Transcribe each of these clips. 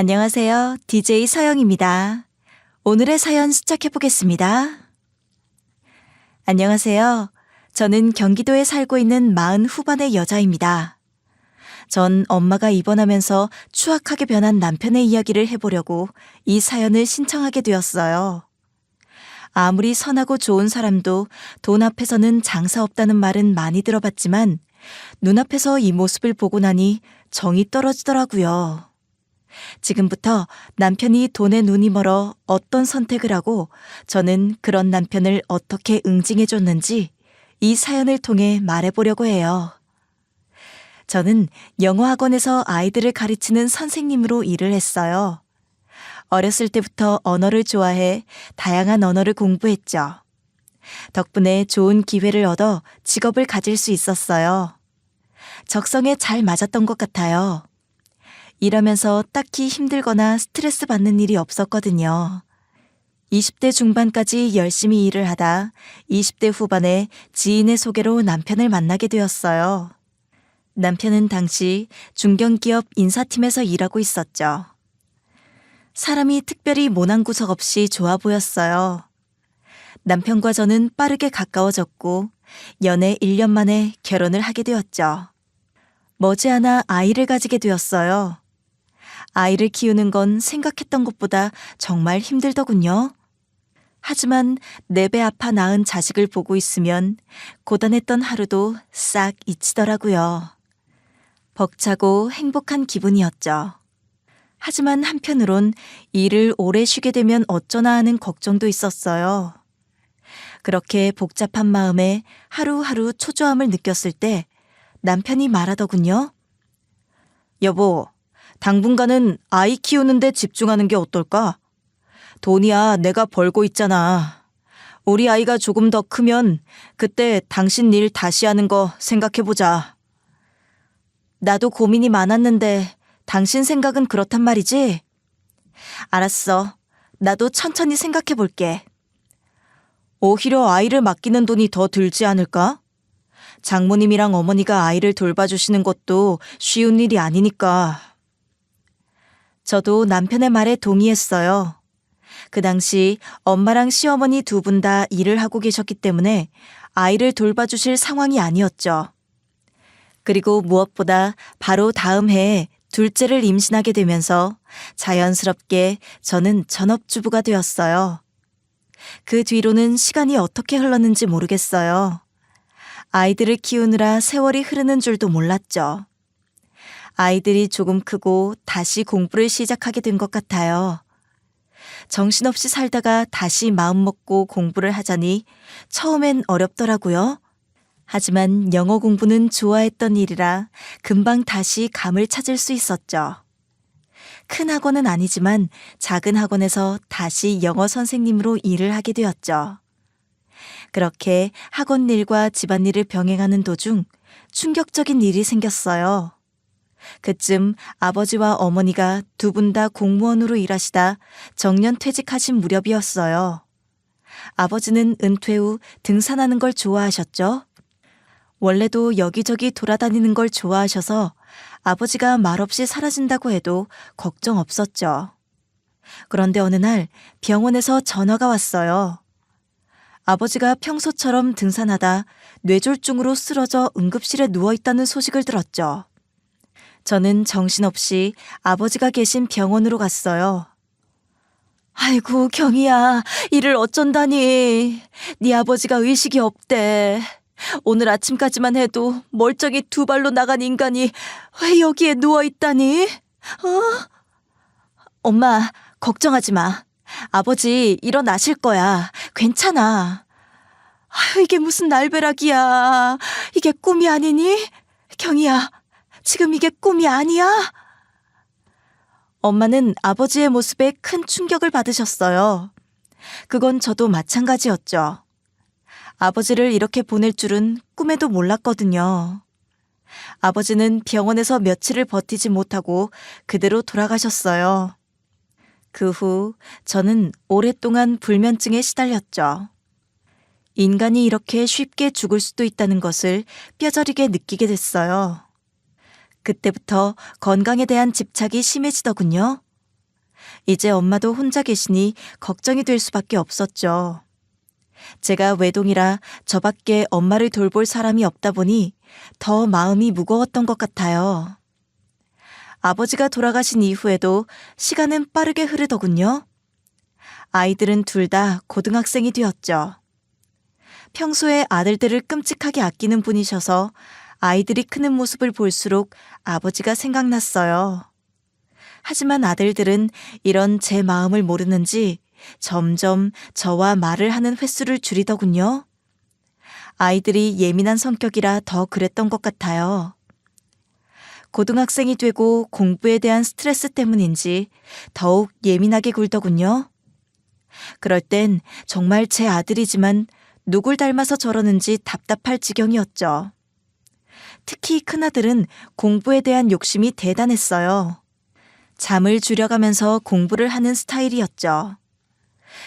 안녕하세요. DJ 서영입니다. 오늘의 사연 시작해 보겠습니다. 안녕하세요. 저는 경기도에 살고 있는 40 후반의 여자입니다. 전 엄마가 입원하면서 추악하게 변한 남편의 이야기를 해보려고 이 사연을 신청하게 되었어요. 아무리 선하고 좋은 사람도 돈 앞에서는 장사 없다는 말은 많이 들어봤지만 눈앞에서 이 모습을 보고 나니 정이 떨어지더라고요. 지금부터 남편이 돈에 눈이 멀어 어떤 선택을 하고 저는 그런 남편을 어떻게 응징해줬는지 이 사연을 통해 말해보려고 해요. 저는 영어학원에서 아이들을 가르치는 선생님으로 일을 했어요. 어렸을 때부터 언어를 좋아해 다양한 언어를 공부했죠. 덕분에 좋은 기회를 얻어 직업을 가질 수 있었어요. 적성에 잘 맞았던 것 같아요. 일하면서 딱히 힘들거나 스트레스 받는 일이 없었거든요. 20대 중반까지 열심히 일을 하다 20대 후반에 지인의 소개로 남편을 만나게 되었어요. 남편은 당시 중견기업 인사팀에서 일하고 있었죠. 사람이 특별히 모난 구석 없이 좋아 보였어요. 남편과 저는 빠르게 가까워졌고 연애 1년 만에 결혼을 하게 되었죠. 머지않아 아이를 가지게 되었어요. 아이를 키우는 건 생각했던 것보다 정말 힘들더군요. 하지만 내 배 아파 낳은 자식을 보고 있으면 고단했던 하루도 싹 잊히더라고요. 벅차고 행복한 기분이었죠. 하지만 한편으론 일을 오래 쉬게 되면 어쩌나 하는 걱정도 있었어요. 그렇게 복잡한 마음에 하루하루 초조함을 느꼈을 때 남편이 말하더군요. 여보, 당분간은 아이 키우는 데 집중하는 게 어떨까? 돈이야 내가 벌고 있잖아. 우리 아이가 조금 더 크면 그때 당신 일 다시 하는 거 생각해보자. 나도 고민이 많았는데 당신 생각은 그렇단 말이지? 알았어. 나도 천천히 생각해볼게. 오히려 아이를 맡기는 돈이 더 들지 않을까? 장모님이랑 어머니가 아이를 돌봐주시는 것도 쉬운 일이 아니니까. 저도 남편의 말에 동의했어요. 그 당시 엄마랑 시어머니 두 분 다 일을 하고 계셨기 때문에 아이를 돌봐주실 상황이 아니었죠. 그리고 무엇보다 바로 다음 해에 둘째를 임신하게 되면서 자연스럽게 저는 전업주부가 되었어요. 그 뒤로는 시간이 어떻게 흘렀는지 모르겠어요. 아이들을 키우느라 세월이 흐르는 줄도 몰랐죠. 아이들이 조금 크고 다시 공부를 시작하게 된 것 같아요. 정신없이 살다가 다시 마음먹고 공부를 하자니 처음엔 어렵더라고요. 하지만 영어 공부는 좋아했던 일이라 금방 다시 감을 찾을 수 있었죠. 큰 학원은 아니지만 작은 학원에서 다시 영어 선생님으로 일을 하게 되었죠. 그렇게 학원 일과 집안일을 병행하는 도중 충격적인 일이 생겼어요. 그쯤 아버지와 어머니가 두 분 다 공무원으로 일하시다 정년 퇴직하신 무렵이었어요. 아버지는 은퇴 후 등산하는 걸 좋아하셨죠. 원래도 여기저기 돌아다니는 걸 좋아하셔서 아버지가 말없이 사라진다고 해도 걱정 없었죠. 그런데 어느 날 병원에서 전화가 왔어요. 아버지가 평소처럼 등산하다 뇌졸중으로 쓰러져 응급실에 누워있다는 소식을 들었죠. 저는 정신없이 아버지가 계신 병원으로 갔어요. 아이고 경희야, 이를 어쩐다니. 네 아버지가 의식이 없대. 오늘 아침까지만 해도 멀쩡히 두 발로 나간 인간이 왜 여기에 누워있다니? 엄마, 걱정하지 마. 아버지 일어나실 거야. 괜찮아. 아유, 이게 무슨 날벼락이야. 이게 꿈이 아니니? 경희야, 지금 이게 꿈이 아니야? 엄마는 아버지의 모습에 큰 충격을 받으셨어요. 그건 저도 마찬가지였죠. 아버지를 이렇게 보낼 줄은 꿈에도 몰랐거든요. 아버지는 병원에서 며칠을 버티지 못하고 그대로 돌아가셨어요. 그 후 저는 오랫동안 불면증에 시달렸죠. 인간이 이렇게 쉽게 죽을 수도 있다는 것을 뼈저리게 느끼게 됐어요. 그때부터 건강에 대한 집착이 심해지더군요. 이제 엄마도 혼자 계시니 걱정이 될 수밖에 없었죠. 제가 외동이라 저밖에 엄마를 돌볼 사람이 없다 보니 더 마음이 무거웠던 것 같아요. 아버지가 돌아가신 이후에도 시간은 빠르게 흐르더군요. 아이들은 둘 다 고등학생이 되었죠. 평소에 아들들을 끔찍하게 아끼는 분이셔서 아이들이 크는 모습을 볼수록 아버지가 생각났어요. 하지만 아들들은 이런 제 마음을 모르는지 점점 저와 말을 하는 횟수를 줄이더군요. 아이들이 예민한 성격이라 더 그랬던 것 같아요. 고등학생이 되고 공부에 대한 스트레스 때문인지 더욱 예민하게 굴더군요. 그럴 땐 정말 제 아들이지만 누굴 닮아서 저러는지 답답할 지경이었죠. 특히 큰아들은 공부에 대한 욕심이 대단했어요. 잠을 줄여가면서 공부를 하는 스타일이었죠.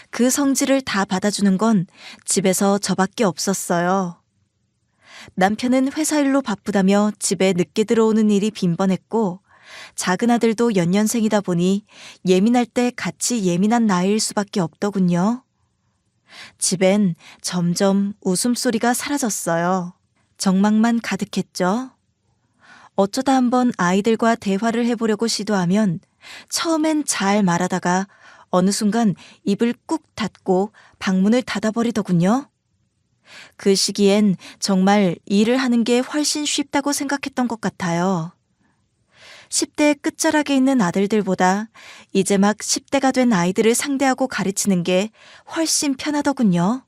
그 성질을 다 받아주는 건 집에서 저밖에 없었어요. 남편은 회사 일로 바쁘다며 집에 늦게 들어오는 일이 빈번했고 작은 아들도 연년생이다 보니 예민할 때 같이 예민한 나이일 수밖에 없더군요. 집엔 점점 웃음소리가 사라졌어요. 정막만 가득했죠. 어쩌다 한번 아이들과 대화를 해보려고 시도하면 처음엔 잘 말하다가 어느 순간 입을 꾹 닫고 방문을 닫아버리더군요. 그 시기엔 정말 일을 하는 게 훨씬 쉽다고 생각했던 것 같아요. 10대 끝자락에 있는 아들들보다 이제 막 10대가 된 아이들을 상대하고 가르치는 게 훨씬 편하더군요.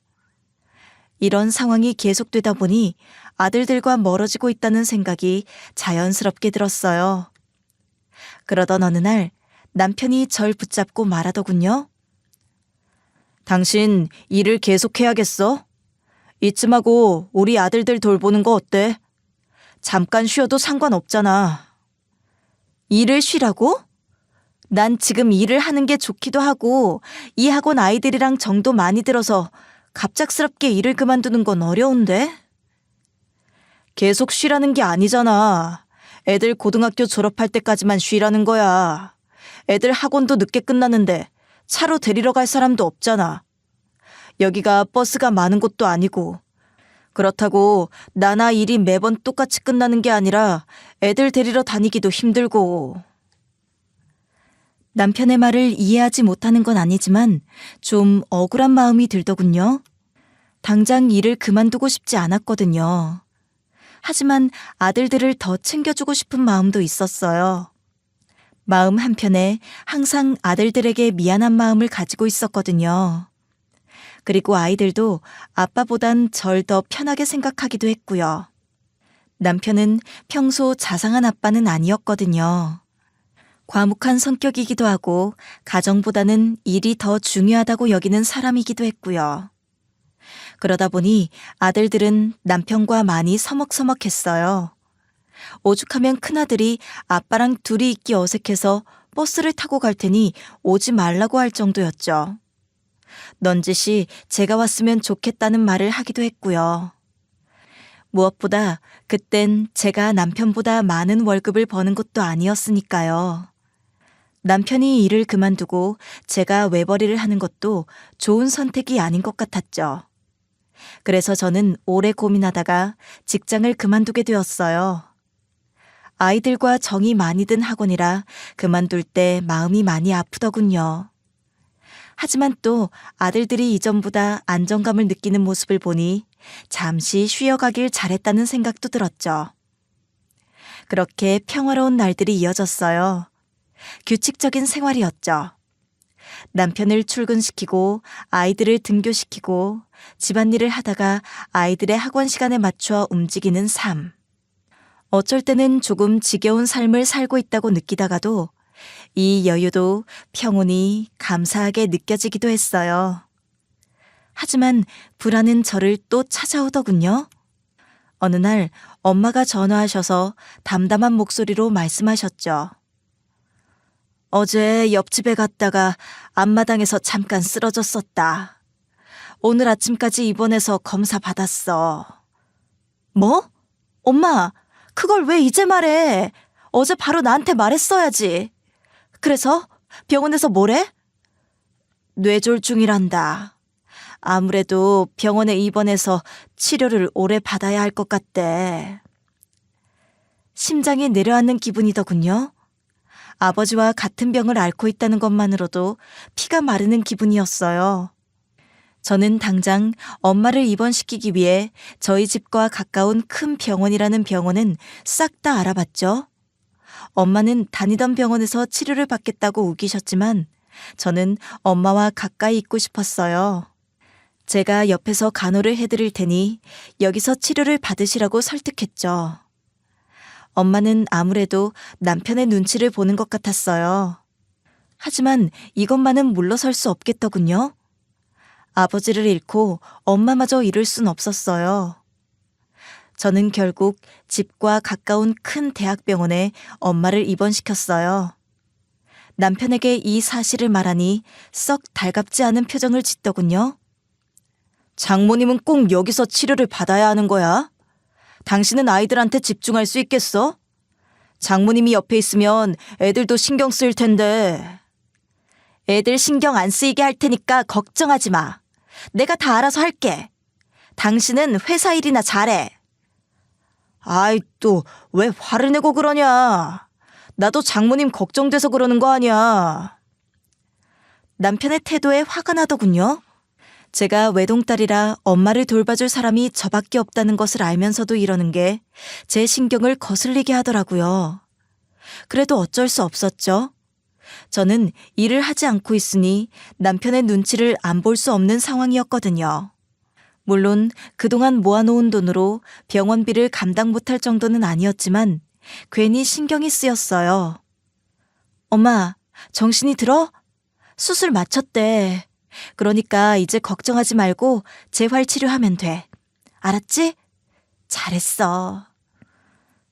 이런 상황이 계속되다 보니 아들들과 멀어지고 있다는 생각이 자연스럽게 들었어요. 그러던 어느 날 남편이 절 붙잡고 말하더군요. 당신 일을 계속해야겠어? 이쯤하고 우리 아들들 돌보는 거 어때? 잠깐 쉬어도 상관없잖아. 일을 쉬라고? 난 지금 일을 하는 게 좋기도 하고 이 학원 아이들이랑 정도 많이 들어서 갑작스럽게 일을 그만두는 건 어려운데? 계속 쉬라는 게 아니잖아. 애들 고등학교 졸업할 때까지만 쉬라는 거야. 애들 학원도 늦게 끝나는데 차로 데리러 갈 사람도 없잖아. 여기가 버스가 많은 곳도 아니고. 그렇다고 나나 일이 매번 똑같이 끝나는 게 아니라 애들 데리러 다니기도 힘들고. 남편의 말을 이해하지 못하는 건 아니지만 좀 억울한 마음이 들더군요. 당장 일을 그만두고 싶지 않았거든요. 하지만 아들들을 더 챙겨주고 싶은 마음도 있었어요. 마음 한편에 항상 아들들에게 미안한 마음을 가지고 있었거든요. 그리고 아이들도 아빠보단 절 더 편하게 생각하기도 했고요. 남편은 평소 자상한 아빠는 아니었거든요. 과묵한 성격이기도 하고 가정보다는 일이 더 중요하다고 여기는 사람이기도 했고요. 그러다 보니 아들들은 남편과 많이 서먹서먹했어요. 오죽하면 큰아들이 아빠랑 둘이 있기 어색해서 버스를 타고 갈 테니 오지 말라고 할 정도였죠. 넌지시 제가 왔으면 좋겠다는 말을 하기도 했고요. 무엇보다 그땐 제가 남편보다 많은 월급을 버는 것도 아니었으니까요. 남편이 일을 그만두고 제가 외벌이를 하는 것도 좋은 선택이 아닌 것 같았죠. 그래서 저는 오래 고민하다가 직장을 그만두게 되었어요. 아이들과 정이 많이 든 학원이라 그만둘 때 마음이 많이 아프더군요. 하지만 또 아들들이 이전보다 안정감을 느끼는 모습을 보니 잠시 쉬어가길 잘했다는 생각도 들었죠. 그렇게 평화로운 날들이 이어졌어요. 규칙적인 생활이었죠. 남편을 출근시키고 아이들을 등교시키고 집안일을 하다가 아이들의 학원 시간에 맞춰 움직이는 삶. 어쩔 때는 조금 지겨운 삶을 살고 있다고 느끼다가도 이 여유도 평온이 감사하게 느껴지기도 했어요. 하지만 불안은 저를 또 찾아오더군요. 어느 날 엄마가 전화하셔서 담담한 목소리로 말씀하셨죠. 어제 옆집에 갔다가 앞마당에서 잠깐 쓰러졌었다. 오늘 아침까지 입원해서 검사 받았어. 뭐? 엄마, 그걸 왜 이제 말해? 어제 바로 나한테 말했어야지. 그래서 병원에서 뭐래? 뇌졸중이란다. 아무래도 병원에 입원해서 치료를 오래 받아야 할 것 같대. 심장이 내려앉는 기분이더군요. 아버지와 같은 병을 앓고 있다는 것만으로도 피가 마르는 기분이었어요. 저는 당장 엄마를 입원시키기 위해 저희 집과 가까운 큰 병원이라는 병원은 싹 다 알아봤죠. 엄마는 다니던 병원에서 치료를 받겠다고 우기셨지만 저는 엄마와 가까이 있고 싶었어요. 제가 옆에서 간호를 해드릴 테니 여기서 치료를 받으시라고 설득했죠. 엄마는 아무래도 남편의 눈치를 보는 것 같았어요. 하지만 이것만은 물러설 수 없겠더군요. 아버지를 잃고 엄마마저 잃을 순 없었어요. 저는 결국 집과 가까운 큰 대학병원에 엄마를 입원시켰어요. 남편에게 이 사실을 말하니 썩 달갑지 않은 표정을 짓더군요. 장모님은 꼭 여기서 치료를 받아야 하는 거야? 당신은 아이들한테 집중할 수 있겠어? 장모님이 옆에 있으면 애들도 신경 쓰일 텐데. 애들 신경 안 쓰이게 할 테니까 걱정하지 마. 내가 다 알아서 할게. 당신은 회사 일이나 잘해. 아이, 또 왜 화를 내고 그러냐. 나도 장모님 걱정돼서 그러는 거 아니야. 남편의 태도에 화가 나더군요. 제가 외동딸이라 엄마를 돌봐줄 사람이 저밖에 없다는 것을 알면서도 이러는 게 제 신경을 거슬리게 하더라고요. 그래도 어쩔 수 없었죠. 저는 일을 하지 않고 있으니 남편의 눈치를 안 볼 수 없는 상황이었거든요. 물론 그동안 모아놓은 돈으로 병원비를 감당 못할 정도는 아니었지만 괜히 신경이 쓰였어요. 엄마, 정신이 들어? 수술 마쳤대. 그러니까 이제 걱정하지 말고 재활치료하면 돼. 알았지? 잘했어.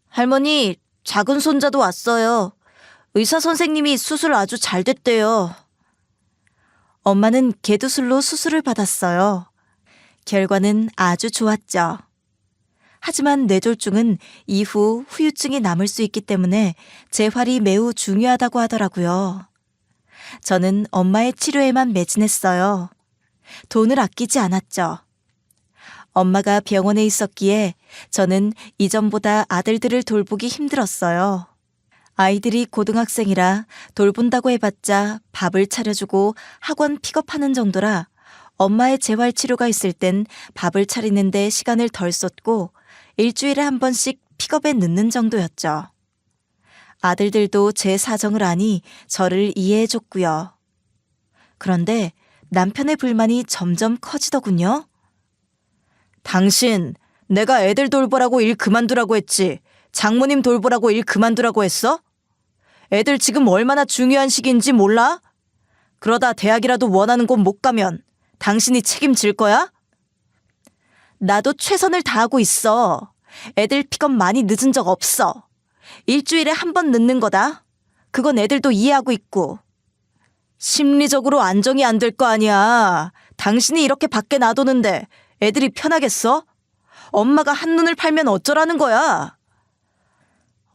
할머니, 작은 손자도 왔어요. 의사 선생님이 수술 아주 잘 됐대요. 엄마는 개두술로 수술을 받았어요. 결과는 아주 좋았죠. 하지만 뇌졸중은 이후 후유증이 남을 수 있기 때문에 재활이 매우 중요하다고 하더라고요. 저는 엄마의 치료에만 매진했어요. 돈을 아끼지 않았죠. 엄마가 병원에 있었기에 저는 이전보다 아들들을 돌보기 힘들었어요. 아이들이 고등학생이라 돌본다고 해봤자 밥을 차려주고 학원 픽업하는 정도라 엄마의 재활치료가 있을 땐 밥을 차리는 데 시간을 덜 썼고 일주일에 한 번씩 픽업에 늦는 정도였죠. 아들들도 제 사정을 아니 저를 이해해줬고요. 그런데 남편의 불만이 점점 커지더군요. 당신, 내가 애들 돌보라고 일 그만두라고 했지. 장모님 돌보라고 일 그만두라고 했어? 애들 지금 얼마나 중요한 시기인지 몰라? 그러다 대학이라도 원하는 곳 못 가면 당신이 책임질 거야? 나도 최선을 다하고 있어. 애들 픽업 많이 늦은 적 없어. 일주일에 한 번 늦는 거다. 그건 애들도 이해하고 있고. 심리적으로 안정이 안 될 거 아니야. 당신이 이렇게 밖에 놔두는데 애들이 편하겠어? 엄마가 한눈을 팔면 어쩌라는 거야?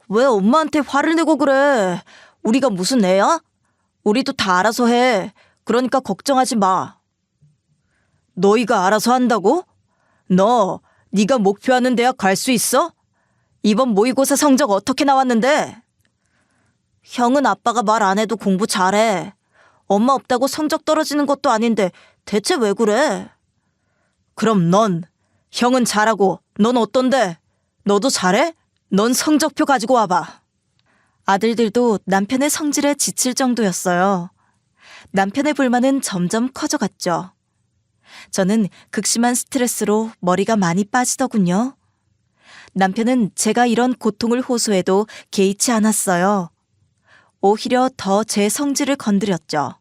왜 엄마한테 화를 내고 그래? 우리가 무슨 애야? 우리도 다 알아서 해. 그러니까 걱정하지 마. 너희가 알아서 한다고? 너, 네가 목표하는 대학 갈 수 있어? 이번 모의고사 성적 어떻게 나왔는데? 형은 아빠가 말 안 해도 공부 잘해. 엄마 없다고 성적 떨어지는 것도 아닌데 대체 왜 그래? 그럼 넌, 형은 잘하고 넌 어떤데? 너도 잘해? 넌 성적표 가지고 와봐. 아들들도 남편의 성질에 지칠 정도였어요. 남편의 불만은 점점 커져갔죠. 저는 극심한 스트레스로 머리가 많이 빠지더군요. 남편은 제가 이런 고통을 호소해도 개의치 않았어요. 오히려 더 제 성질을 건드렸죠.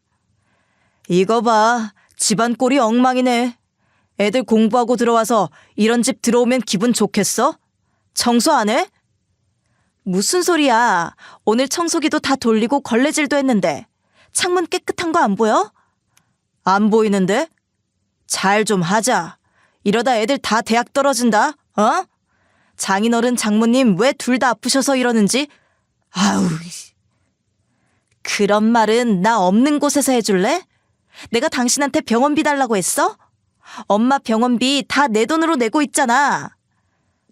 이거 봐, 집안 꼴이 엉망이네. 애들 공부하고 들어와서 이런 집 들어오면 기분 좋겠어? 청소 안 해? 무슨 소리야. 오늘 청소기도 다 돌리고 걸레질도 했는데 창문 깨끗한 거 안 보여? 안 보이는데? 잘 좀 하자. 이러다 애들 다 대학 떨어진다. 어? 장인어른 장모님 왜 둘 다 아프셔서 이러는지. 아우. 그런 말은 나 없는 곳에서 해줄래? 내가 당신한테 병원비 달라고 했어? 엄마 병원비 다 내 돈으로 내고 있잖아.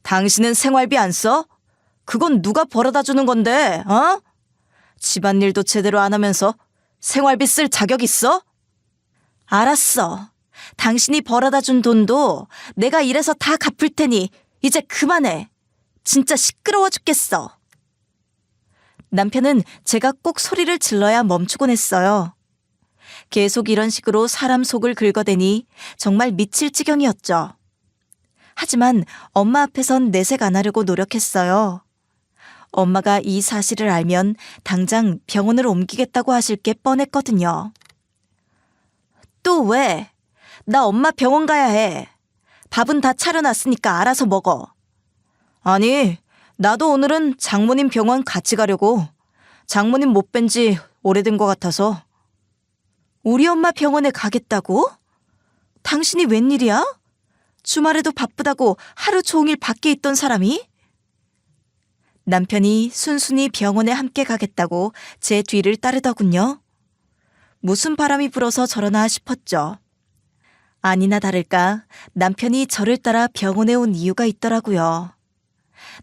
당신은 생활비 안 써? 그건 누가 벌어다 주는 건데, 어? 집안일도 제대로 안 하면서 생활비 쓸 자격 있어? 알았어. 당신이 벌어다 준 돈도 내가 일해서 다 갚을 테니 이제 그만해. 진짜 시끄러워 죽겠어. 남편은 제가 꼭 소리를 질러야 멈추곤 했어요. 계속 이런 식으로 사람 속을 긁어대니 정말 미칠 지경이었죠. 하지만 엄마 앞에선 내색 안 하려고 노력했어요. 엄마가 이 사실을 알면 당장 병원을 옮기겠다고 하실 게 뻔했거든요. 또 왜? 나 엄마 병원 가야 해. 밥은 다 차려놨으니까 알아서 먹어. 아니, 나도 오늘은 장모님 병원 같이 가려고. 장모님 못 뵌 지 오래된 것 같아서. 우리 엄마 병원에 가겠다고? 당신이 웬일이야? 주말에도 바쁘다고 하루 종일 밖에 있던 사람이? 남편이 순순히 병원에 함께 가겠다고 제 뒤를 따르더군요. 무슨 바람이 불어서 저러나 싶었죠. 아니나 다를까 남편이 저를 따라 병원에 온 이유가 있더라고요.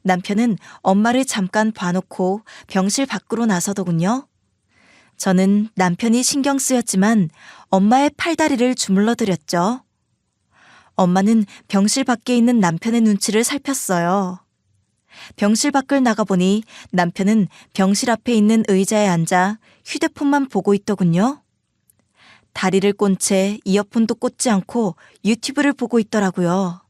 남편은 엄마를 잠깐 봐놓고 병실 밖으로 나서더군요. 저는 남편이 신경 쓰였지만 엄마의 팔다리를 주물러 드렸죠. 엄마는 병실 밖에 있는 남편의 눈치를 살폈어요. 병실 밖을 나가보니 남편은 병실 앞에 있는 의자에 앉아 휴대폰만 보고 있더군요. 다리를 꼰 채 이어폰도 꽂지 않고 유튜브를 보고 있더라고요.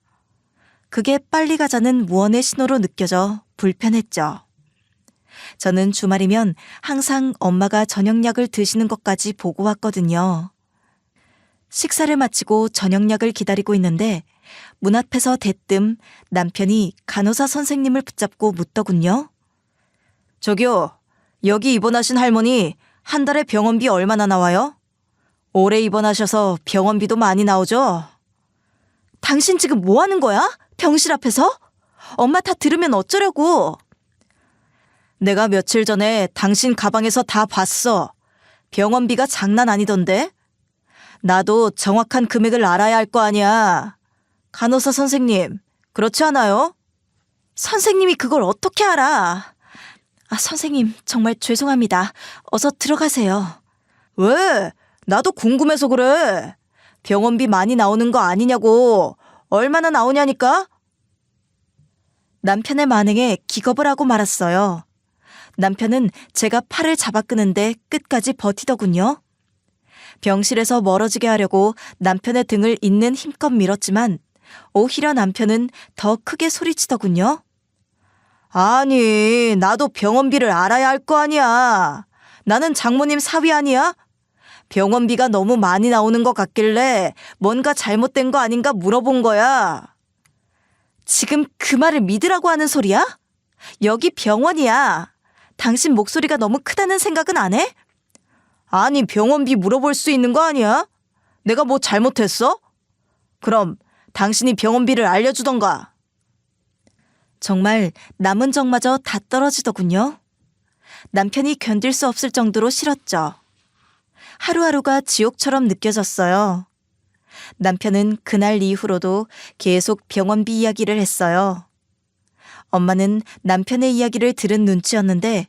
그게 빨리 가자는 무언의 신호로 느껴져 불편했죠. 저는 주말이면 항상 엄마가 저녁약을 드시는 것까지 보고 왔거든요. 식사를 마치고 저녁약을 기다리고 있는데 문 앞에서 대뜸 남편이 간호사 선생님을 붙잡고 묻더군요. 저기요, 여기 입원하신 할머니 한 달에 병원비 얼마나 나와요? 오래 입원하셔서 병원비도 많이 나오죠? 당신 지금 뭐 하는 거야? 병실 앞에서? 엄마 다 들으면 어쩌려고? 내가 며칠 전에 당신 가방에서 다 봤어. 병원비가 장난 아니던데? 나도 정확한 금액을 알아야 할 거 아니야. 간호사 선생님, 그렇지 않아요? 선생님이 그걸 어떻게 알아? 선생님, 정말 죄송합니다. 어서 들어가세요. 왜? 나도 궁금해서 그래. 병원비 많이 나오는 거 아니냐고. 얼마나 나오냐니까? 남편의 만행에 기겁을 하고 말았어요. 남편은 제가 팔을 잡아 끄는데 끝까지 버티더군요. 병실에서 멀어지게 하려고 남편의 등을 있는 힘껏 밀었지만 오히려 남편은 더 크게 소리치더군요. 아니, 나도 병원비를 알아야 할 거 아니야. 나는 장모님 사위 아니야? 병원비가 너무 많이 나오는 것 같길래 뭔가 잘못된 거 아닌가 물어본 거야. 지금 그 말을 믿으라고 하는 소리야? 여기 병원이야. 당신 목소리가 너무 크다는 생각은 안 해? 아니, 병원비 물어볼 수 있는 거 아니야? 내가 뭐 잘못했어? 그럼 당신이 병원비를 알려주던가. 정말 남은 정마저 다 떨어지더군요. 남편이 견딜 수 없을 정도로 싫었죠. 하루하루가 지옥처럼 느껴졌어요. 남편은 그날 이후로도 계속 병원비 이야기를 했어요. 엄마는 남편의 이야기를 들은 눈치였는데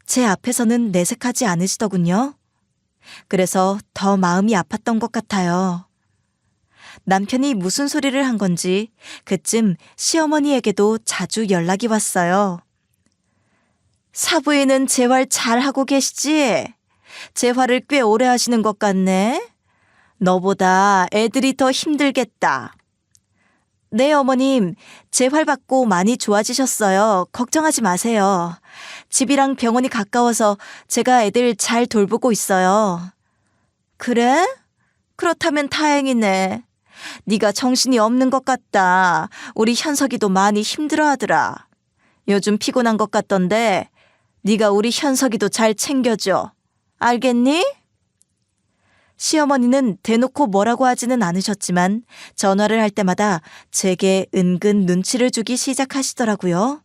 제 앞에서는 내색하지 않으시더군요. 그래서 더 마음이 아팠던 것 같아요. 남편이 무슨 소리를 한 건지 그쯤 시어머니에게도 자주 연락이 왔어요. 사부인은 재활 잘하고 계시지? 재활을 꽤 오래 하시는 것 같네? 너보다 애들이 더 힘들겠다. 네, 어머님. 재활받고 많이 좋아지셨어요. 걱정하지 마세요. 집이랑 병원이 가까워서 제가 애들 잘 돌보고 있어요. 그래? 그렇다면 다행이네. 네가 정신이 없는 것 같다. 우리 현석이도 많이 힘들어하더라. 요즘 피곤한 것 같던데 네가 우리 현석이도 잘 챙겨줘. 알겠니? 시어머니는 대놓고 뭐라고 하지는 않으셨지만 전화를 할 때마다 제게 은근 눈치를 주기 시작하시더라고요.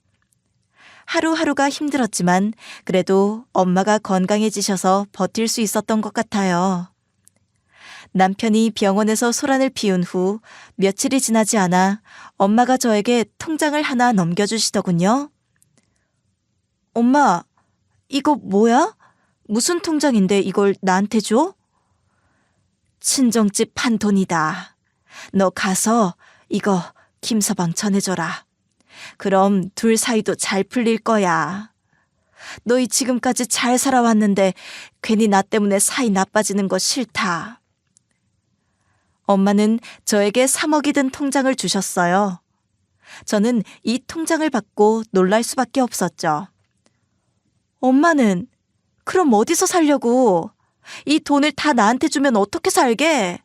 하루하루가 힘들었지만 그래도 엄마가 건강해지셔서 버틸 수 있었던 것 같아요. 남편이 병원에서 소란을 피운 후 며칠이 지나지 않아 엄마가 저에게 통장을 하나 넘겨주시더군요. 엄마, 이거 뭐야? 무슨 통장인데 이걸 나한테 줘? 친정집 판 돈이다. 너 가서 이거 김서방 전해줘라. 그럼 둘 사이도 잘 풀릴 거야. 너희 지금까지 잘 살아왔는데 괜히 나 때문에 사이 나빠지는 거 싫다. 엄마는 저에게 3억이 든 통장을 주셨어요. 저는 이 통장을 받고 놀랄 수밖에 없었죠. 엄마는 그럼 어디서 살려고? 이 돈을 다 나한테 주면 어떻게 살게?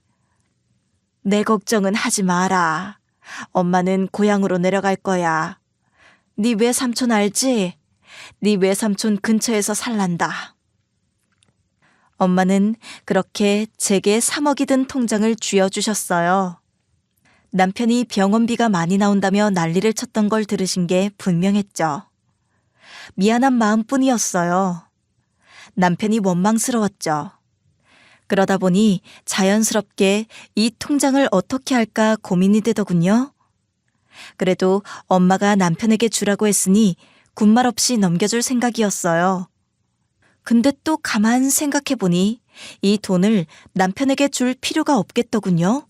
내 걱정은 하지 마라. 엄마는 고향으로 내려갈 거야. 네 외삼촌 알지? 네 외삼촌 근처에서 살란다. 엄마는 그렇게 제게 3억이 든 통장을 쥐어주셨어요. 남편이 병원비가 많이 나온다며 난리를 쳤던 걸 들으신 게 분명했죠. 미안한 마음뿐이었어요. 남편이 원망스러웠죠. 그러다 보니 자연스럽게 이 통장을 어떻게 할까 고민이 되더군요. 그래도 엄마가 남편에게 주라고 했으니 군말 없이 넘겨줄 생각이었어요. 근데 또 가만 생각해보니 이 돈을 남편에게 줄 필요가 없겠더군요.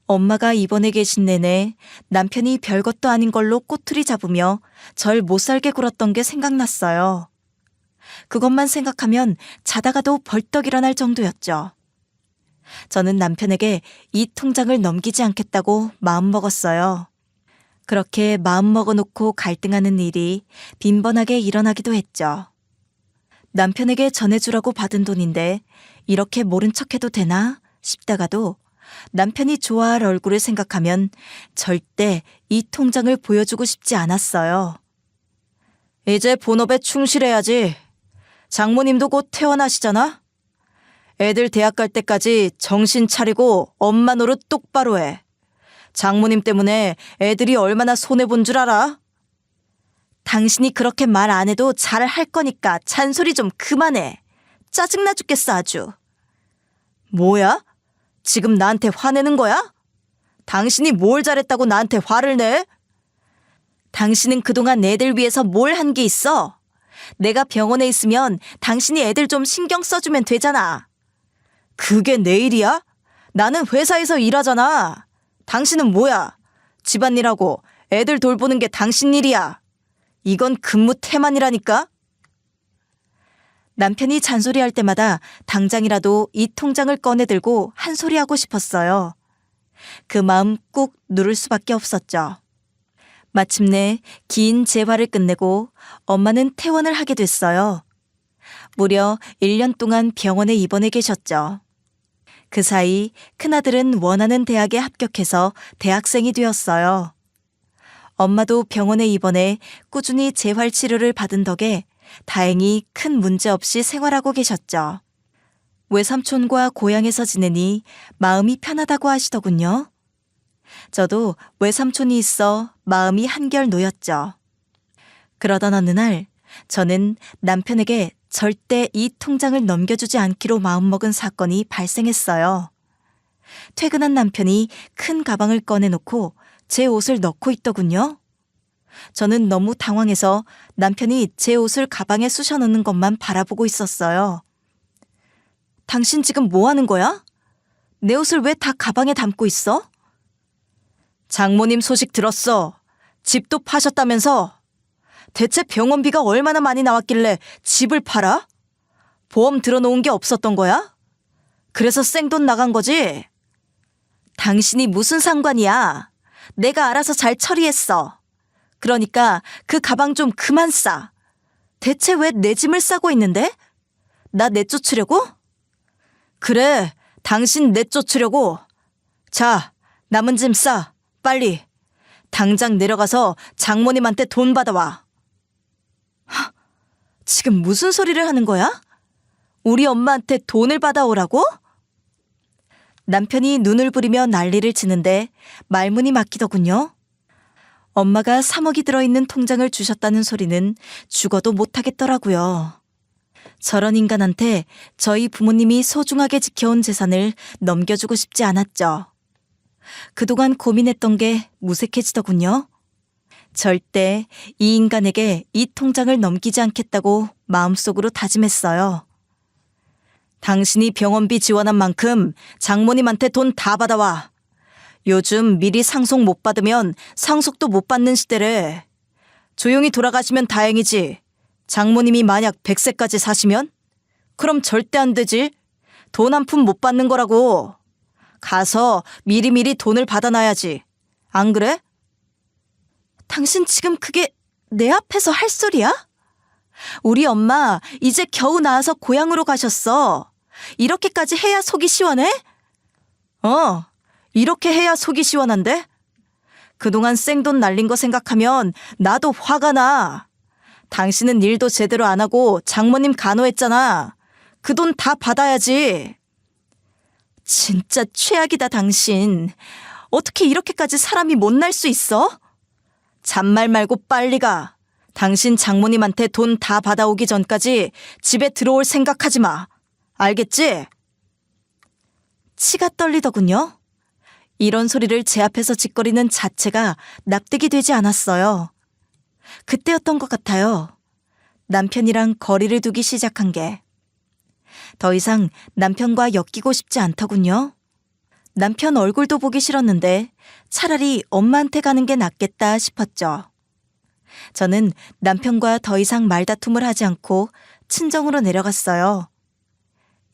엄마가 입원해 계신 내내 남편이 별것도 아닌 걸로 꼬투리 잡으며 절 못살게 굴었던 게 생각났어요. 그것만 생각하면 자다가도 벌떡 일어날 정도였죠. 저는 남편에게 이 통장을 넘기지 않겠다고 마음먹었어요. 그렇게 마음먹어놓고 갈등하는 일이 빈번하게 일어나기도 했죠. 남편에게 전해주라고 받은 돈인데 이렇게 모른 척해도 되나 싶다가도 남편이 좋아할 얼굴을 생각하면 절대 이 통장을 보여주고 싶지 않았어요. 이제 본업에 충실해야지. 장모님도 곧 퇴원하시잖아? 애들 대학 갈 때까지 정신 차리고 엄마 노릇 똑바로 해. 장모님 때문에 애들이 얼마나 손해본 줄 알아? 당신이 그렇게 말 안 해도 잘 할 거니까 잔소리 좀 그만해. 짜증나 죽겠어 아주. 뭐야? 지금 나한테 화내는 거야? 당신이 뭘 잘했다고 나한테 화를 내? 당신은 그동안 애들 위해서 뭘 한 게 있어? 내가 병원에 있으면 당신이 애들 좀 신경 써주면 되잖아. 그게 내 일이야? 나는 회사에서 일하잖아. 당신은 뭐야? 집안일하고 애들 돌보는 게 당신 일이야. 이건 근무 태만이라니까? 남편이 잔소리할 때마다 당장이라도 이 통장을 꺼내들고 한 소리하고 싶었어요. 그 마음 꾹 누를 수밖에 없었죠. 마침내 긴 재활을 끝내고 엄마는 퇴원을 하게 됐어요. 무려 1년 동안 병원에 입원해 계셨죠. 그 사이 큰아들은 원하는 대학에 합격해서 대학생이 되었어요. 엄마도 병원에 입원해 꾸준히 재활 치료를 받은 덕에 다행히 큰 문제 없이 생활하고 계셨죠. 외삼촌과 고향에서 지내니 마음이 편하다고 하시더군요. 저도 외삼촌이 있어 마음이 한결 놓였죠. 그러던 어느 날 저는 남편에게 절대 이 통장을 넘겨주지 않기로 마음먹은 사건이 발생했어요. 퇴근한 남편이 큰 가방을 꺼내놓고 제 옷을 넣고 있더군요. 저는 너무 당황해서 남편이 제 옷을 가방에 쑤셔 넣는 것만 바라보고 있었어요. 당신 지금 뭐 하는 거야? 내 옷을 왜 다 가방에 담고 있어? 장모님 소식 들었어. 집도 파셨다면서. 대체 병원비가 얼마나 많이 나왔길래 집을 팔아? 보험 들어놓은 게 없었던 거야? 그래서 생돈 나간 거지? 당신이 무슨 상관이야? 내가 알아서 잘 처리했어. 그러니까 그 가방 좀 그만 싸. 대체 왜 내 짐을 싸고 있는데? 나 내쫓으려고? 그래, 당신 내쫓으려고. 자, 남은 짐 싸. 빨리. 당장 내려가서 장모님한테 돈 받아와. 지금 무슨 소리를 하는 거야? 우리 엄마한테 돈을 받아오라고? 남편이 눈을 부리며 난리를 치는데 말문이 막히더군요. 엄마가 3억이 들어있는 통장을 주셨다는 소리는 죽어도 못하겠더라고요. 저런 인간한테 저희 부모님이 소중하게 지켜온 재산을 넘겨주고 싶지 않았죠. 그동안 고민했던 게 무색해지더군요. 절대 이 인간에게 이 통장을 넘기지 않겠다고 마음속으로 다짐했어요. 당신이 병원비 지원한 만큼 장모님한테 돈 다 받아와. 요즘 미리 상속 못 받으면 상속도 못 받는 시대래. 조용히 돌아가시면 다행이지. 장모님이 만약 100세까지 사시면? 그럼 절대 안 되지. 돈 한 푼 못 받는 거라고. 가서 미리미리 돈을 받아놔야지. 안 그래? 당신 지금 그게 내 앞에서 할 소리야? 우리 엄마 이제 겨우 나와서 고향으로 가셨어. 이렇게까지 해야 속이 시원해? 이렇게 해야 속이 시원한데? 그동안 생돈 날린 거 생각하면 나도 화가 나. 당신은 일도 제대로 안 하고 장모님 간호했잖아. 그 돈 다 받아야지. 진짜 최악이다, 당신. 어떻게 이렇게까지 사람이 못날 수 있어? 잔말 말고 빨리 가. 당신 장모님한테 돈 다 받아오기 전까지 집에 들어올 생각하지 마. 알겠지? 치가 떨리더군요. 이런 소리를 제 앞에서 짓거리는 자체가 납득이 되지 않았어요. 그때였던 것 같아요. 남편이랑 거리를 두기 시작한 게. 더 이상 남편과 엮이고 싶지 않더군요. 남편 얼굴도 보기 싫었는데 차라리 엄마한테 가는 게 낫겠다 싶었죠. 저는 남편과 더 이상 말다툼을 하지 않고 친정으로 내려갔어요.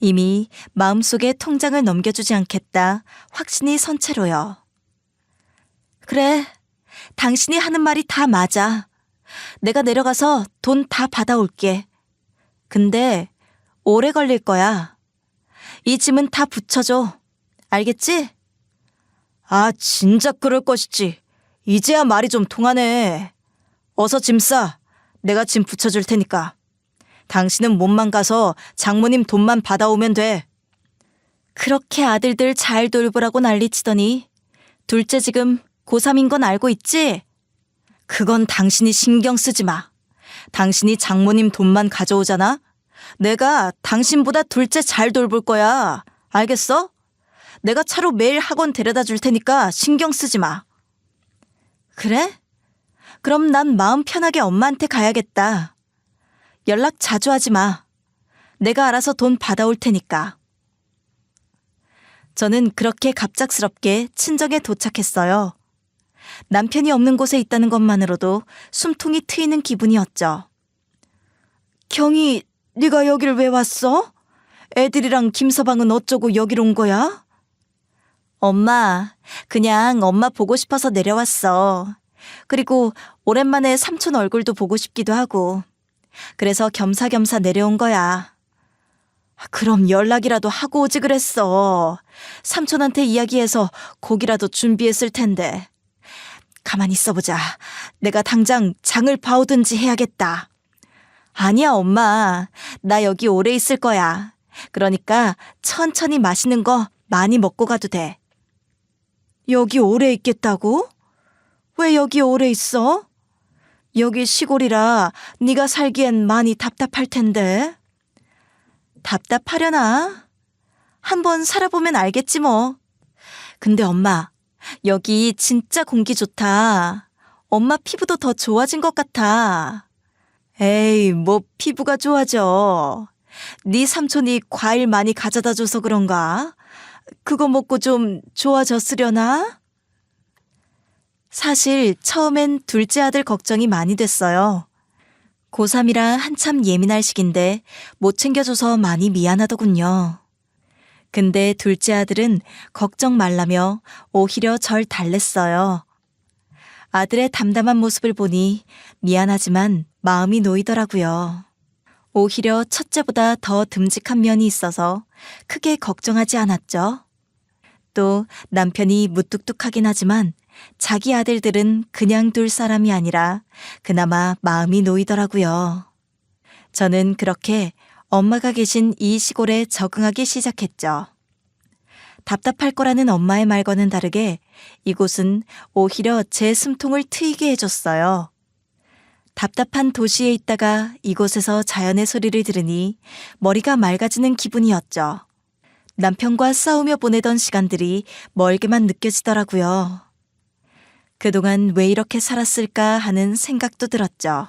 이미 마음속에 통장을 넘겨주지 않겠다 확신이 선 채로요. 그래, 당신이 하는 말이 다 맞아. 내가 내려가서 돈 다 받아올게. 근데 오래 걸릴 거야. 이 짐은 다 붙여줘. 알겠지? 아, 진작 그럴 것이지. 이제야 말이 좀 통하네. 어서 짐 싸. 내가 짐 붙여줄 테니까. 당신은 몸만 가서 장모님 돈만 받아오면 돼. 그렇게 아들들 잘 돌보라고 난리치더니 둘째 지금 고3인 건 알고 있지? 그건 당신이 신경 쓰지 마. 당신이 장모님 돈만 가져오잖아? 내가 당신보다 둘째 잘 돌볼 거야. 알겠어? 내가 차로 매일 학원 데려다 줄 테니까 신경 쓰지 마. 그래? 그럼 난 마음 편하게 엄마한테 가야겠다. 연락 자주 하지 마. 내가 알아서 돈 받아올 테니까. 저는 그렇게 갑작스럽게 친정에 도착했어요. 남편이 없는 곳에 있다는 것만으로도 숨통이 트이는 기분이었죠. 경희, 네가 여길 왜 왔어? 애들이랑 김서방은 어쩌고 여길 온 거야? 엄마, 그냥 엄마 보고 싶어서 내려왔어. 그리고 오랜만에 삼촌 얼굴도 보고 싶기도 하고. 그래서 겸사겸사 내려온 거야. 그럼 연락이라도 하고 오지 그랬어. 삼촌한테 이야기해서 고기라도 준비했을 텐데. 가만히 있어보자. 내가 당장 장을 봐오든지 해야겠다. 아니야, 엄마. 나 여기 오래 있을 거야. 그러니까 천천히 맛있는 거 많이 먹고 가도 돼. 여기 오래 있겠다고? 왜 여기 오래 있어? 여기 시골이라 네가 살기엔 많이 답답할 텐데. 답답하려나? 한번 살아보면 알겠지 뭐. 근데 엄마, 여기 진짜 공기 좋다. 엄마 피부도 더 좋아진 것 같아. 에이, 뭐 피부가 좋아져. 네 삼촌이 과일 많이 가져다 줘서 그런가? 그거 먹고 좀 좋아졌으려나? 사실 처음엔 둘째 아들 걱정이 많이 됐어요. 고3이라 한참 예민할 시기인데 못 챙겨줘서 많이 미안하더군요. 근데 둘째 아들은 걱정 말라며 오히려 절 달랬어요. 아들의 담담한 모습을 보니 미안하지만 마음이 놓이더라고요. 오히려 첫째보다 더 듬직한 면이 있어서 크게 걱정하지 않았죠. 또 남편이 무뚝뚝하긴 하지만 자기 아들들은 그냥 둘 사람이 아니라 그나마 마음이 놓이더라고요. 저는 그렇게 엄마가 계신 이 시골에 적응하기 시작했죠. 답답할 거라는 엄마의 말과는 다르게 이곳은 오히려 제 숨통을 트이게 해줬어요. 답답한 도시에 있다가 이곳에서 자연의 소리를 들으니 머리가 맑아지는 기분이었죠. 남편과 싸우며 보내던 시간들이 멀게만 느껴지더라고요. 그동안 왜 이렇게 살았을까 하는 생각도 들었죠.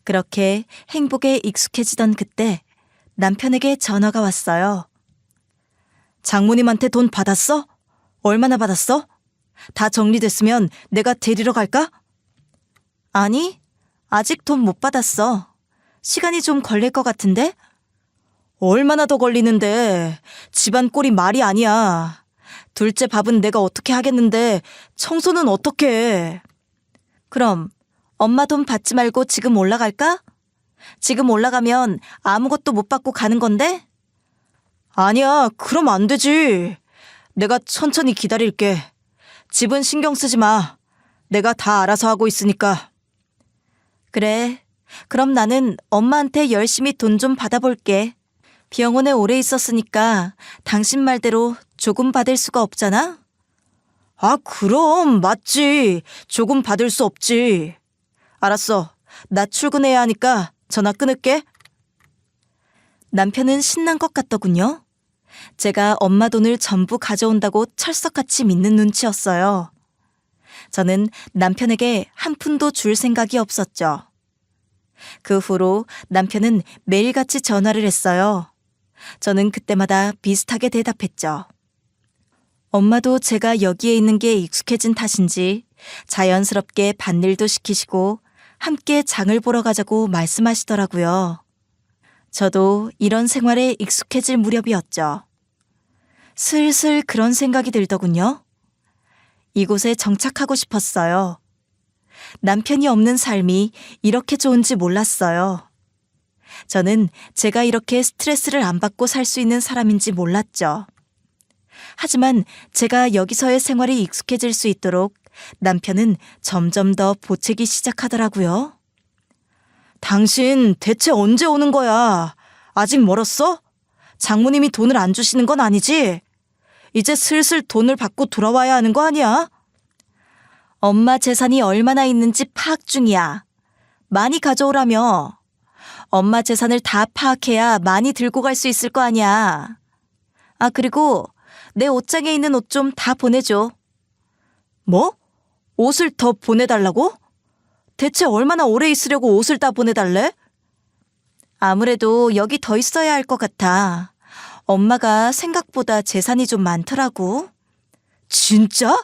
그렇게 행복에 익숙해지던 그때 남편에게 전화가 왔어요. 장모님한테 돈 받았어? 얼마나 받았어? 다 정리됐으면 내가 데리러 갈까? 아니, 아직 돈 못 받았어. 시간이 좀 걸릴 것 같은데? 얼마나 더 걸리는데? 집안 꼴이 말이 아니야. 둘째 밥은 내가 어떻게 하겠는데 청소는 어떻게 해? 그럼 엄마 돈 받지 말고 지금 올라갈까? 지금 올라가면 아무것도 못 받고 가는 건데? 아니야, 그럼 안 되지. 내가 천천히 기다릴게. 집은 신경 쓰지 마. 내가 다 알아서 하고 있으니까. 그래, 그럼 나는 엄마한테 열심히 돈 좀 받아볼게. 병원에 오래 있었으니까 당신 말대로 조금 받을 수가 없잖아? 아, 그럼 맞지. 조금 받을 수 없지. 알았어. 나 출근해야 하니까 전화 끊을게. 남편은 신난 것 같더군요. 제가 엄마 돈을 전부 가져온다고 철석같이 믿는 눈치였어요. 저는 남편에게 한 푼도 줄 생각이 없었죠. 그 후로 남편은 매일같이 전화를 했어요. 저는 그때마다 비슷하게 대답했죠. 엄마도 제가 여기에 있는 게 익숙해진 탓인지 자연스럽게 밭일도 시키시고 함께 장을 보러 가자고 말씀하시더라고요. 저도 이런 생활에 익숙해질 무렵이었죠. 슬슬 그런 생각이 들더군요. 이곳에 정착하고 싶었어요. 남편이 없는 삶이 이렇게 좋은지 몰랐어요. 저는 제가 이렇게 스트레스를 안 받고 살 수 있는 사람인지 몰랐죠. 하지만 제가 여기서의 생활이 익숙해질 수 있도록 남편은 점점 더 보채기 시작하더라고요. 당신 대체 언제 오는 거야? 아직 멀었어? 장모님이 돈을 안 주시는 건 아니지? 이제 슬슬 돈을 받고 돌아와야 하는 거 아니야? 엄마 재산이 얼마나 있는지 파악 중이야. 많이 가져오라며. 엄마 재산을 다 파악해야 많이 들고 갈 수 있을 거 아니야. 아, 그리고 내 옷장에 있는 옷 좀 다 보내줘. 뭐? 옷을 더 보내달라고? 대체 얼마나 오래 있으려고 옷을 다 보내달래? 아무래도 여기 더 있어야 할 것 같아. 엄마가 생각보다 재산이 좀 많더라고. 진짜?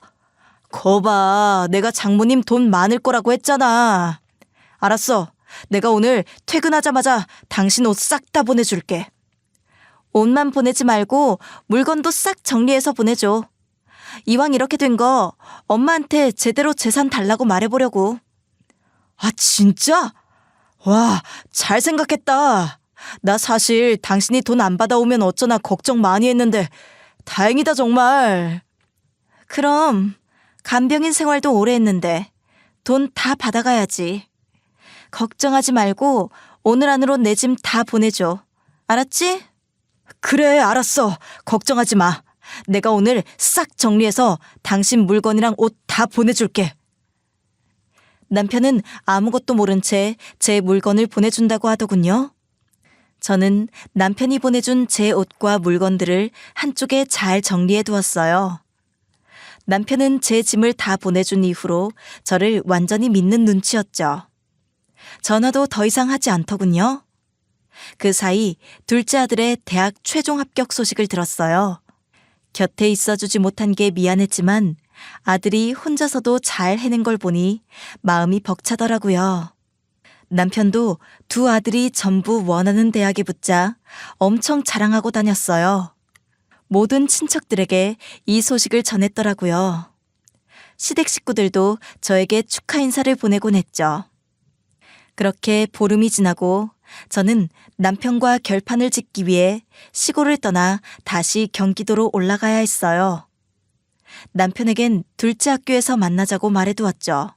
거봐, 내가 장모님 돈 많을 거라고 했잖아. 알았어. 내가 오늘 퇴근하자마자 당신 옷 싹 다 보내줄게. 옷만 보내지 말고 물건도 싹 정리해서 보내줘. 이왕 이렇게 된 거 엄마한테 제대로 재산 달라고 말해보려고. 아, 진짜? 와, 잘 생각했다. 나 사실 당신이 돈 안 받아오면 어쩌나 걱정 많이 했는데 다행이다 정말. 그럼 간병인 생활도 오래 했는데 돈 다 받아가야지. 걱정하지 말고 오늘 안으로 내 짐 다 보내줘. 알았지? 그래, 알았어. 걱정하지 마. 내가 오늘 싹 정리해서 당신 물건이랑 옷 다 보내줄게. 남편은 아무것도 모른 채 제 물건을 보내준다고 하더군요. 저는 남편이 보내준 제 옷과 물건들을 한쪽에 잘 정리해 두었어요. 남편은 제 짐을 다 보내준 이후로 저를 완전히 믿는 눈치였죠. 전화도 더 이상 하지 않더군요. 그 사이 둘째 아들의 대학 최종 합격 소식을 들었어요. 곁에 있어주지 못한 게 미안했지만 아들이 혼자서도 잘 해낸 걸 보니 마음이 벅차더라고요. 남편도 두 아들이 전부 원하는 대학에 붙자 엄청 자랑하고 다녔어요. 모든 친척들에게 이 소식을 전했더라고요. 시댁 식구들도 저에게 축하 인사를 보내곤 했죠. 그렇게 보름이 지나고 저는 남편과 결판을 짓기 위해 시골을 떠나 다시 경기도로 올라가야 했어요. 남편에겐 둘째 학교에서 만나자고 말해두었죠.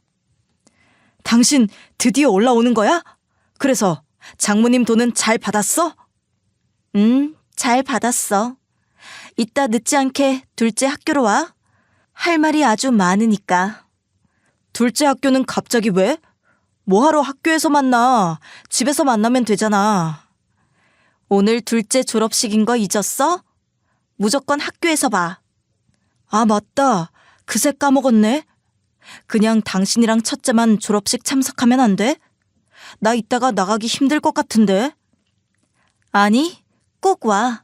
당신 드디어 올라오는 거야? 그래서 장모님 돈은 잘 받았어? 잘 받았어. 이따 늦지 않게 둘째 학교로 와. 할 말이 아주 많으니까. 둘째 학교는 갑자기 왜? 뭐하러 학교에서 만나? 집에서 만나면 되잖아. 오늘 둘째 졸업식인 거 잊었어? 무조건 학교에서 봐. 아, 맞다. 그새 까먹었네. 그냥 당신이랑 첫째만 졸업식 참석하면 안 돼? 나 이따가 나가기 힘들 것 같은데. 아니, 꼭 와.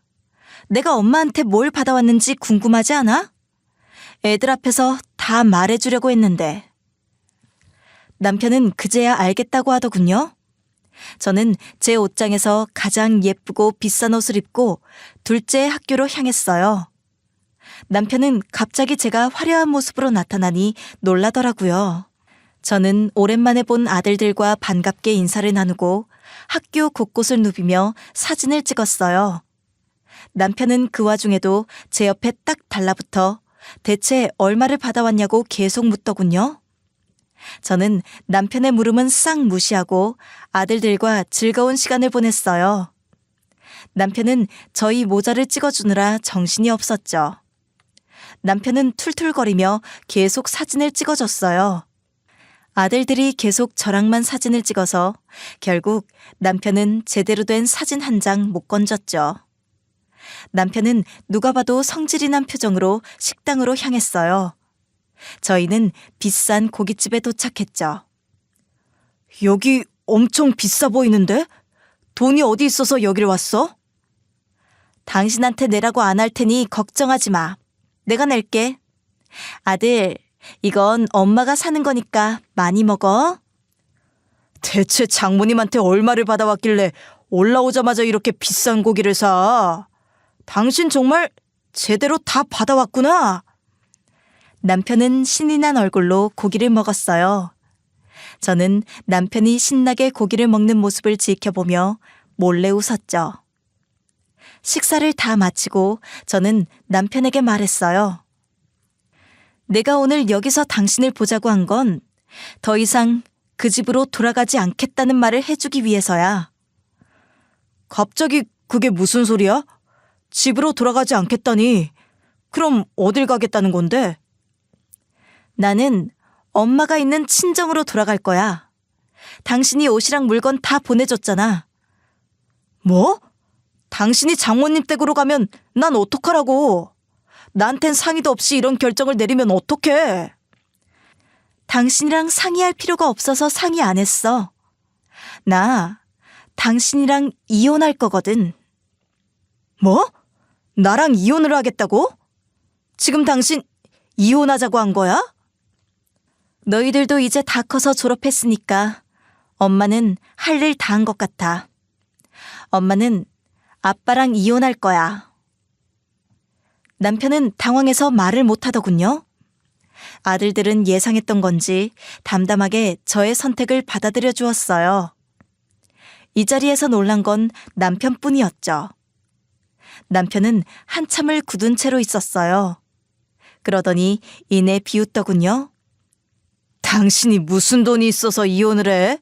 내가 엄마한테 뭘 받아왔는지 궁금하지 않아? 애들 앞에서 다 말해주려고 했는데. 남편은 그제야 알겠다고 하더군요. 저는 제 옷장에서 가장 예쁘고 비싼 옷을 입고 둘째 학교로 향했어요. 남편은 갑자기 제가 화려한 모습으로 나타나니 놀라더라고요. 저는 오랜만에 본 아들들과 반갑게 인사를 나누고 학교 곳곳을 누비며 사진을 찍었어요. 남편은 그 와중에도 제 옆에 딱 달라붙어 대체 얼마를 받아왔냐고 계속 묻더군요. 저는 남편의 물음은 싹 무시하고 아들들과 즐거운 시간을 보냈어요. 남편은 저희 모자를 찍어주느라 정신이 없었죠. 남편은 툴툴거리며 계속 사진을 찍어줬어요. 아들들이 계속 저랑만 사진을 찍어서 결국 남편은 제대로 된 사진 한 장 못 건졌죠. 남편은 누가 봐도 성질이 난 표정으로 식당으로 향했어요. 저희는 비싼 고깃집에 도착했죠. 여기 엄청 비싸 보이는데? 돈이 어디 있어서 여길 왔어? 당신한테 내라고 안 할 테니 걱정하지 마. 내가 낼게. 아들, 이건 엄마가 사는 거니까 많이 먹어. 대체 장모님한테 얼마를 받아왔길래 올라오자마자 이렇게 비싼 고기를 사? 당신 정말 제대로 다 받아왔구나. 남편은 신이 난 얼굴로 고기를 먹었어요. 저는 남편이 신나게 고기를 먹는 모습을 지켜보며 몰래 웃었죠. 식사를 다 마치고 저는 남편에게 말했어요. 내가 오늘 여기서 당신을 보자고 한 건 더 이상 그 집으로 돌아가지 않겠다는 말을 해주기 위해서야. 갑자기 그게 무슨 소리야? 집으로 돌아가지 않겠다니. 그럼 어딜 가겠다는 건데? 나는 엄마가 있는 친정으로 돌아갈 거야. 당신이 옷이랑 물건 다 보내줬잖아. 뭐? 당신이 장모님 댁으로 가면 난 어떡하라고. 나한텐 상의도 없이 이런 결정을 내리면 어떡해. 당신이랑 상의할 필요가 없어서 상의 안 했어. 나 당신이랑 이혼할 거거든. 뭐? 나랑 이혼을 하겠다고? 지금 당신 이혼하자고 한 거야? 너희들도 이제 다 커서 졸업했으니까 엄마는 할 일 다 한 것 같아. 엄마는 아빠랑 이혼할 거야. 남편은 당황해서 말을 못 하더군요. 아들들은 예상했던 건지 담담하게 저의 선택을 받아들여 주었어요. 이 자리에서 놀란 건 남편뿐이었죠. 남편은 한참을 굳은 채로 있었어요. 그러더니 이내 비웃더군요. 당신이 무슨 돈이 있어서 이혼을 해?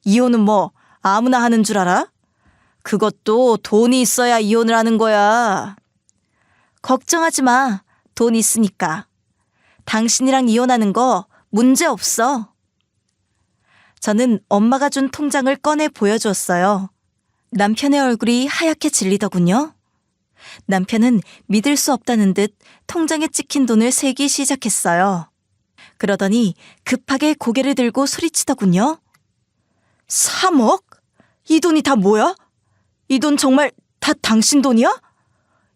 이혼은 뭐 아무나 하는 줄 알아? 그것도 돈이 있어야 이혼을 하는 거야. 걱정하지 마. 돈 있으니까. 당신이랑 이혼하는 거 문제 없어. 저는 엄마가 준 통장을 꺼내 보여주었어요. 남편의 얼굴이 하얗게 질리더군요. 남편은 믿을 수 없다는 듯 통장에 찍힌 돈을 세기 시작했어요. 그러더니 급하게 고개를 들고 소리치더군요. 3억? 이 돈이 다 뭐야? 이 돈 정말 다 당신 돈이야?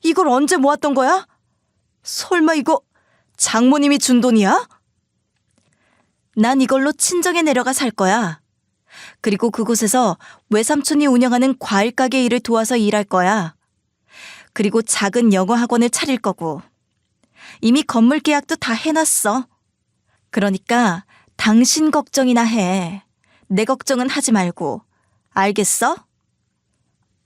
이걸 언제 모았던 거야? 설마 이거 장모님이 준 돈이야? 난 이걸로 친정에 내려가 살 거야. 그리고 그곳에서 외삼촌이 운영하는 과일 가게 일을 도와서 일할 거야. 그리고 작은 영어 학원을 차릴 거고. 이미 건물 계약도 다 해놨어. 그러니까 당신 걱정이나 해. 내 걱정은 하지 말고. 알겠어?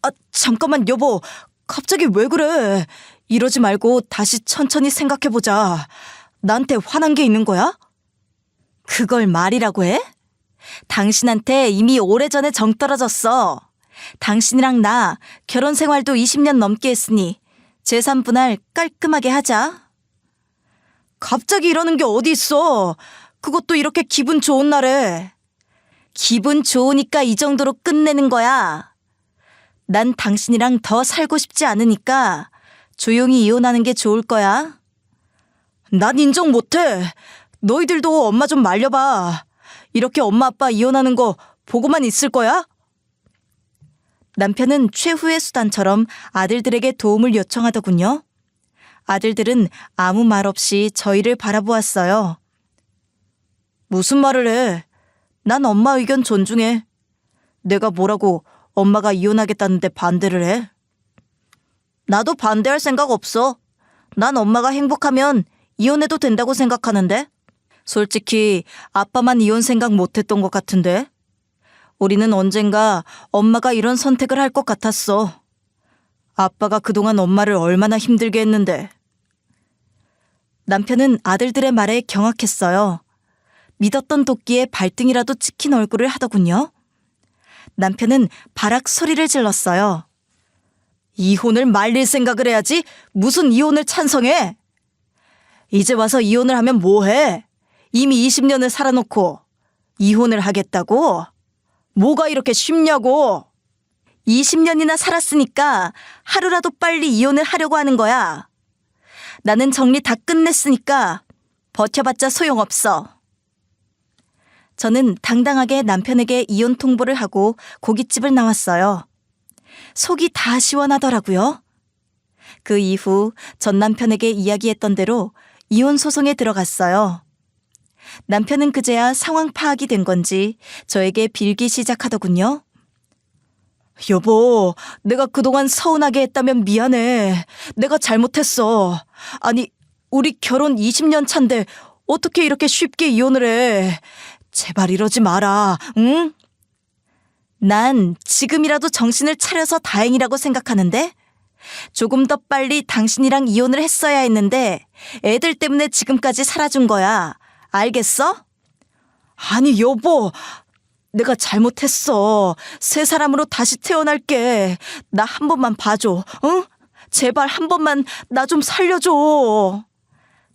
아, 잠깐만 여보. 갑자기 왜 그래? 이러지 말고 다시 천천히 생각해보자. 나한테 화난 게 있는 거야? 그걸 말이라고 해? 당신한테 이미 오래전에 정 떨어졌어. 당신이랑 나 결혼 생활도 20년 넘게 했으니 재산분할 깔끔하게 하자. 갑자기 이러는 게 어디 있어. 그것도 이렇게 기분 좋은 날에. 기분 좋으니까 이 정도로 끝내는 거야. 난 당신이랑 더 살고 싶지 않으니까 조용히 이혼하는 게 좋을 거야. 난 인정 못해. 너희들도 엄마 좀 말려봐. 이렇게 엄마 아빠 이혼하는 거 보고만 있을 거야? 남편은 최후의 수단처럼 아들들에게 도움을 요청하더군요. 아들들은 아무 말 없이 저희를 바라보았어요. 무슨 말을 해? 난 엄마 의견 존중해. 내가 뭐라고 엄마가 이혼하겠다는데 반대를 해? 나도 반대할 생각 없어. 난 엄마가 행복하면 이혼해도 된다고 생각하는데? 솔직히 아빠만 이혼 생각 못했던 것 같은데? 우리는 언젠가 엄마가 이런 선택을 할 것 같았어. 아빠가 그동안 엄마를 얼마나 힘들게 했는데. 남편은 아들들의 말에 경악했어요. 믿었던 도끼에 발등이라도 찍힌 얼굴을 하더군요. 남편은 바락 소리를 질렀어요. 이혼을 말릴 생각을 해야지 무슨 이혼을 찬성해? 이제 와서 이혼을 하면 뭐해? 이미 20년을 살아놓고 이혼을 하겠다고? 뭐가 이렇게 쉽냐고? 20년이나 살았으니까 하루라도 빨리 이혼을 하려고 하는 거야. 나는 정리 다 끝냈으니까 버텨봤자 소용없어. 저는 당당하게 남편에게 이혼 통보를 하고 고깃집을 나왔어요. 속이 다 시원하더라고요. 그 이후 전 남편에게 이야기했던 대로 이혼 소송에 들어갔어요. 남편은 그제야 상황 파악이 된 건지 저에게 빌기 시작하더군요. 여보, 내가 그동안 서운하게 했다면 미안해. 내가 잘못했어. 아니, 우리 결혼 20년 차인데 어떻게 이렇게 쉽게 이혼을 해. 제발 이러지 마라, 응? 난 지금이라도 정신을 차려서 다행이라고 생각하는데? 조금 더 빨리 당신이랑 이혼을 했어야 했는데 애들 때문에 지금까지 살아준 거야. 알겠어? 아니, 여보. 내가 잘못했어. 새 사람으로 다시 태어날게. 나 한 번만 봐줘. 응? 제발 한 번만 나 좀 살려줘.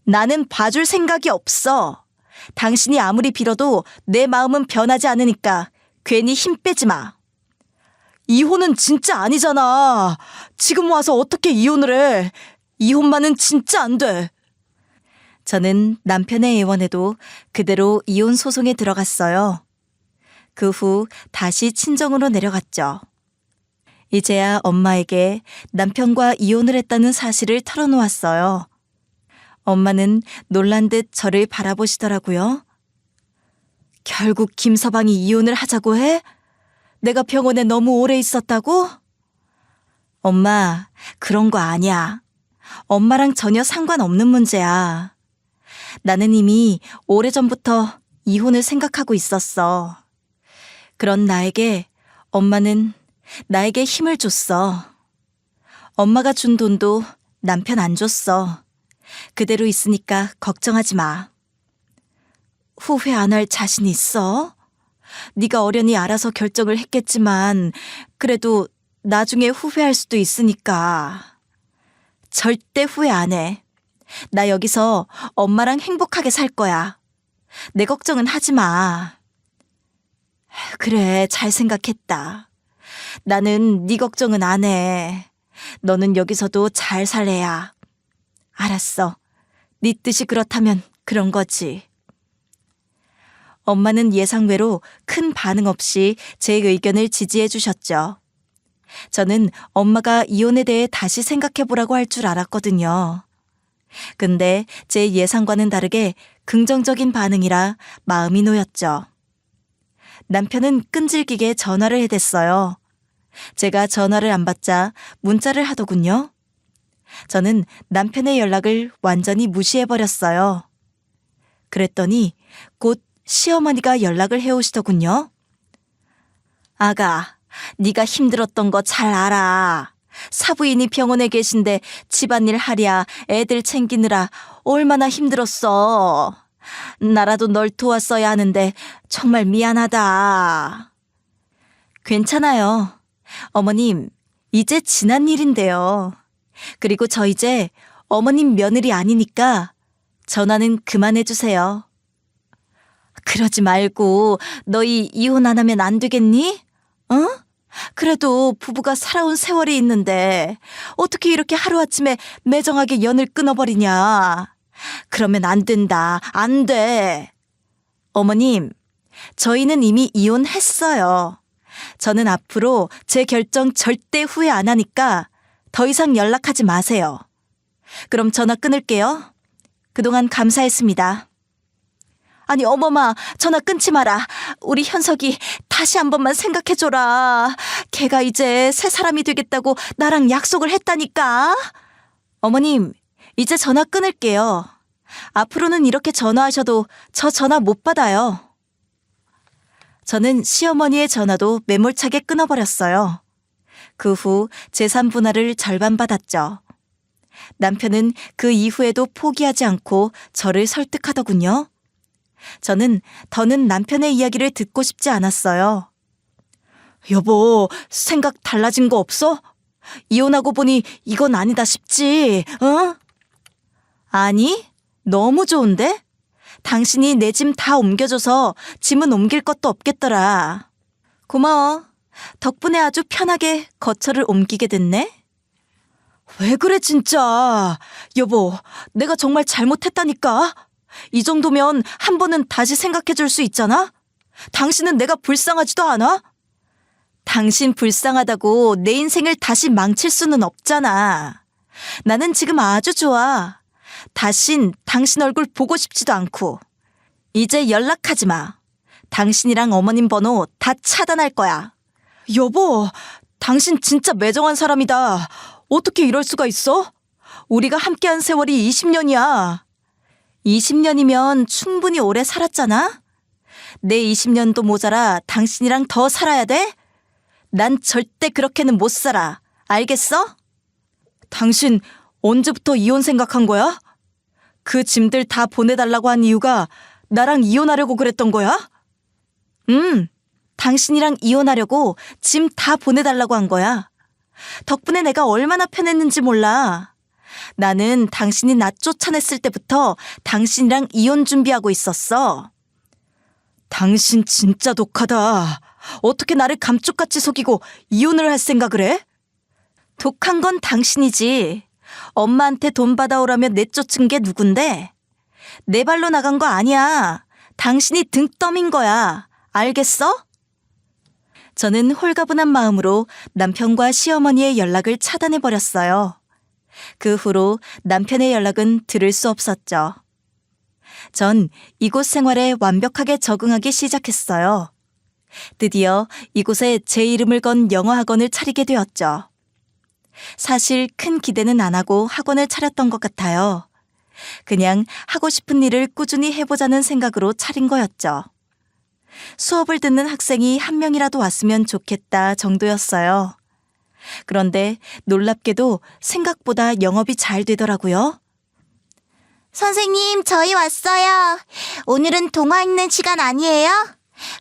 나는 봐줄 생각이 없어. 당신이 아무리 빌어도 내 마음은 변하지 않으니까 괜히 힘 빼지 마. 이혼은 진짜 아니잖아. 지금 와서 어떻게 이혼을 해. 이혼만은 진짜 안 돼. 저는 남편의 애원에도 그대로 이혼 소송에 들어갔어요. 그 후 다시 친정으로 내려갔죠. 이제야 엄마에게 남편과 이혼을 했다는 사실을 털어놓았어요. 엄마는 놀란 듯 저를 바라보시더라고요. 결국 김서방이 이혼을 하자고 해? 내가 병원에 너무 오래 있었다고? 엄마, 그런 거 아니야. 엄마랑 전혀 상관없는 문제야. 나는 이미 오래전부터 이혼을 생각하고 있었어. 그런 나에게 엄마는 나에게 힘을 줬어. 엄마가 준 돈도 남편 안 줬어. 그대로 있으니까 걱정하지 마. 후회 안 할 자신 있어? 네가 어련히 알아서 결정을 했겠지만 그래도 나중에 후회할 수도 있으니까. 절대 후회 안 해. 나 여기서 엄마랑 행복하게 살 거야. 내 걱정은 하지 마. 그래, 잘 생각했다. 나는 네 걱정은 안 해. 너는 여기서도 잘 살래야. 알았어. 네 뜻이 그렇다면 그런 거지. 엄마는 예상외로 큰 반응 없이 제 의견을 지지해 주셨죠. 저는 엄마가 이혼에 대해 다시 생각해보라고 할 줄 알았거든요. 근데 제 예상과는 다르게 긍정적인 반응이라 마음이 놓였죠. 남편은 끈질기게 전화를 해댔어요. 제가 전화를 안 받자 문자를 하더군요. 저는 남편의 연락을 완전히 무시해버렸어요. 그랬더니 곧 시어머니가 연락을 해오시더군요. 아가, 네가 힘들었던 거 잘 알아. 사부인이 병원에 계신데 집안일 하랴 애들 챙기느라 얼마나 힘들었어. 나라도 널 도왔어야 하는데 정말 미안하다. 괜찮아요. 어머님, 이제 지난 일인데요. 그리고 저 이제 어머님 며느리 아니니까 전화는 그만해주세요. 그러지 말고 너희 이혼 안 하면 안 되겠니? 어? 그래도 부부가 살아온 세월이 있는데 어떻게 이렇게 하루아침에 매정하게 연을 끊어버리냐. 그러면 안 된다. 안 돼. 어머님, 저희는 이미 이혼했어요. 저는 앞으로 제 결정 절대 후회 안 하니까 더 이상 연락하지 마세요. 그럼 전화 끊을게요. 그동안 감사했습니다. 아니 어머마, 전화 끊지 마라. 우리 현석이 다시 한 번만 생각해줘라. 걔가 이제 새 사람이 되겠다고 나랑 약속을 했다니까. 어머님, 이제 전화 끊을게요. 앞으로는 이렇게 전화하셔도 저 전화 못 받아요. 저는 시어머니의 전화도 매몰차게 끊어버렸어요. 그 후 재산 분할을 절반 받았죠. 남편은 그 이후에도 포기하지 않고 저를 설득하더군요. 저는 더는 남편의 이야기를 듣고 싶지 않았어요. 여보, 생각 달라진 거 없어? 이혼하고 보니 이건 아니다 싶지, 어? 아니, 너무 좋은데? 당신이 내 짐 다 옮겨줘서 짐은 옮길 것도 없겠더라. 고마워. 덕분에 아주 편하게 거처를 옮기게 됐네. 왜 그래 진짜. 여보, 내가 정말 잘못했다니까. 이 정도면 한 번은 다시 생각해 줄 수 있잖아? 당신은 내가 불쌍하지도 않아? 당신 불쌍하다고 내 인생을 다시 망칠 수는 없잖아. 나는 지금 아주 좋아. 다신 당신 얼굴 보고 싶지도 않고. 이제 연락하지 마. 당신이랑 어머님 번호 다 차단할 거야. 여보, 당신 진짜 매정한 사람이다. 어떻게 이럴 수가 있어? 우리가 함께한 세월이 20년이야. 20년이면 충분히 오래 살았잖아? 내 20년도 모자라 당신이랑 더 살아야 돼? 난 절대 그렇게는 못 살아. 알겠어? 당신 언제부터 이혼 생각한 거야? 그 짐들 다 보내달라고 한 이유가 나랑 이혼하려고 그랬던 거야? 당신이랑 이혼하려고 짐 다 보내달라고 한 거야. 덕분에 내가 얼마나 편했는지 몰라. 나는 당신이 나 쫓아냈을 때부터 당신이랑 이혼 준비하고 있었어. 당신 진짜 독하다. 어떻게 나를 감쪽같이 속이고 이혼을 할 생각을 해? 독한 건 당신이지. 엄마한테 돈 받아오라며 내쫓은 게 누군데? 내 발로 나간 거 아니야. 당신이 등 떠민 거야. 알겠어? 저는 홀가분한 마음으로 남편과 시어머니의 연락을 차단해버렸어요. 그 후로 남편의 연락은 들을 수 없었죠. 전 이곳 생활에 완벽하게 적응하기 시작했어요. 드디어 이곳에 제 이름을 건 영어 학원을 차리게 되었죠. 사실 큰 기대는 안 하고 학원을 차렸던 것 같아요. 그냥 하고 싶은 일을 꾸준히 해보자는 생각으로 차린 거였죠. 수업을 듣는 학생이 한 명이라도 왔으면 좋겠다 정도였어요. 그런데 놀랍게도 생각보다 영업이 잘 되더라고요. 선생님, 저희 왔어요. 오늘은 동화 읽는 시간 아니에요?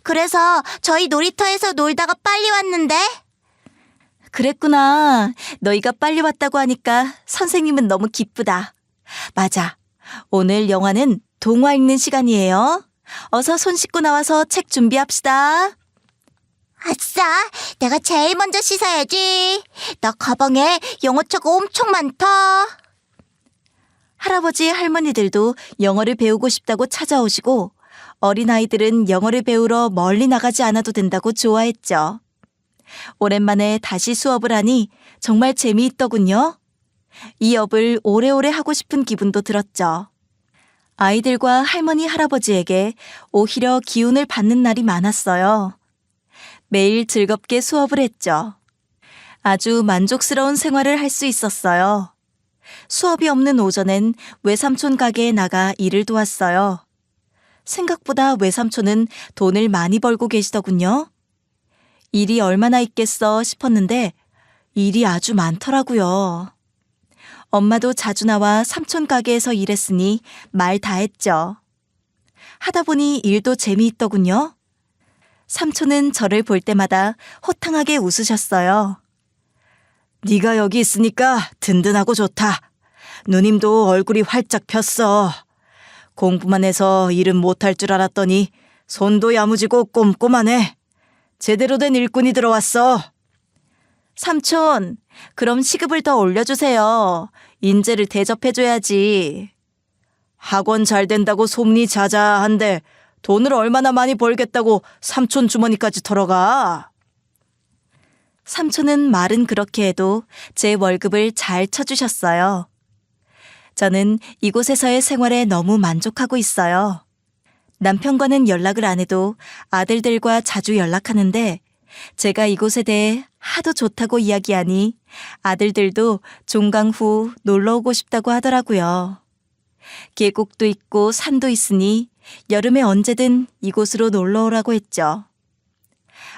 그래서 저희 놀이터에서 놀다가 빨리 왔는데. 그랬구나. 너희가 빨리 왔다고 하니까 선생님은 너무 기쁘다. 맞아. 오늘 영화는 동화 읽는 시간이에요. 어서 손 씻고 나와서 책 준비합시다. 아싸, 내가 제일 먼저 씻어야지. 나 가방에 영어책 엄청 많다. 할아버지, 할머니들도 영어를 배우고 싶다고 찾아오시고 어린아이들은 영어를 배우러 멀리 나가지 않아도 된다고 좋아했죠. 오랜만에 다시 수업을 하니 정말 재미있더군요. 이 업을 오래오래 하고 싶은 기분도 들었죠. 아이들과 할머니, 할아버지에게 오히려 기운을 받는 날이 많았어요. 매일 즐겁게 수업을 했죠. 아주 만족스러운 생활을 할 수 있었어요. 수업이 없는 오전엔 외삼촌 가게에 나가 일을 도왔어요. 생각보다 외삼촌은 돈을 많이 벌고 계시더군요. 일이 얼마나 있겠어 싶었는데 일이 아주 많더라고요. 엄마도 자주 나와 삼촌 가게에서 일했으니 말 다 했죠. 하다 보니 일도 재미있더군요. 삼촌은 저를 볼 때마다 호탕하게 웃으셨어요. 네가 여기 있으니까 든든하고 좋다. 누님도 얼굴이 활짝 폈어. 공부만 해서 일은 못할 줄 알았더니 손도 야무지고 꼼꼼하네. 제대로 된 일꾼이 들어왔어. 삼촌, 그럼 시급을 더 올려주세요. 인재를 대접해줘야지. 학원 잘 된다고 소문이 자자한데 돈을 얼마나 많이 벌겠다고 삼촌 주머니까지 털어가. 삼촌은 말은 그렇게 해도 제 월급을 잘 쳐주셨어요. 저는 이곳에서의 생활에 너무 만족하고 있어요. 남편과는 연락을 안 해도 아들들과 자주 연락하는데 제가 이곳에 대해 하도 좋다고 이야기하니 아들들도 종강 후 놀러 오고 싶다고 하더라고요. 계곡도 있고 산도 있으니 여름에 언제든 이곳으로 놀러 오라고 했죠.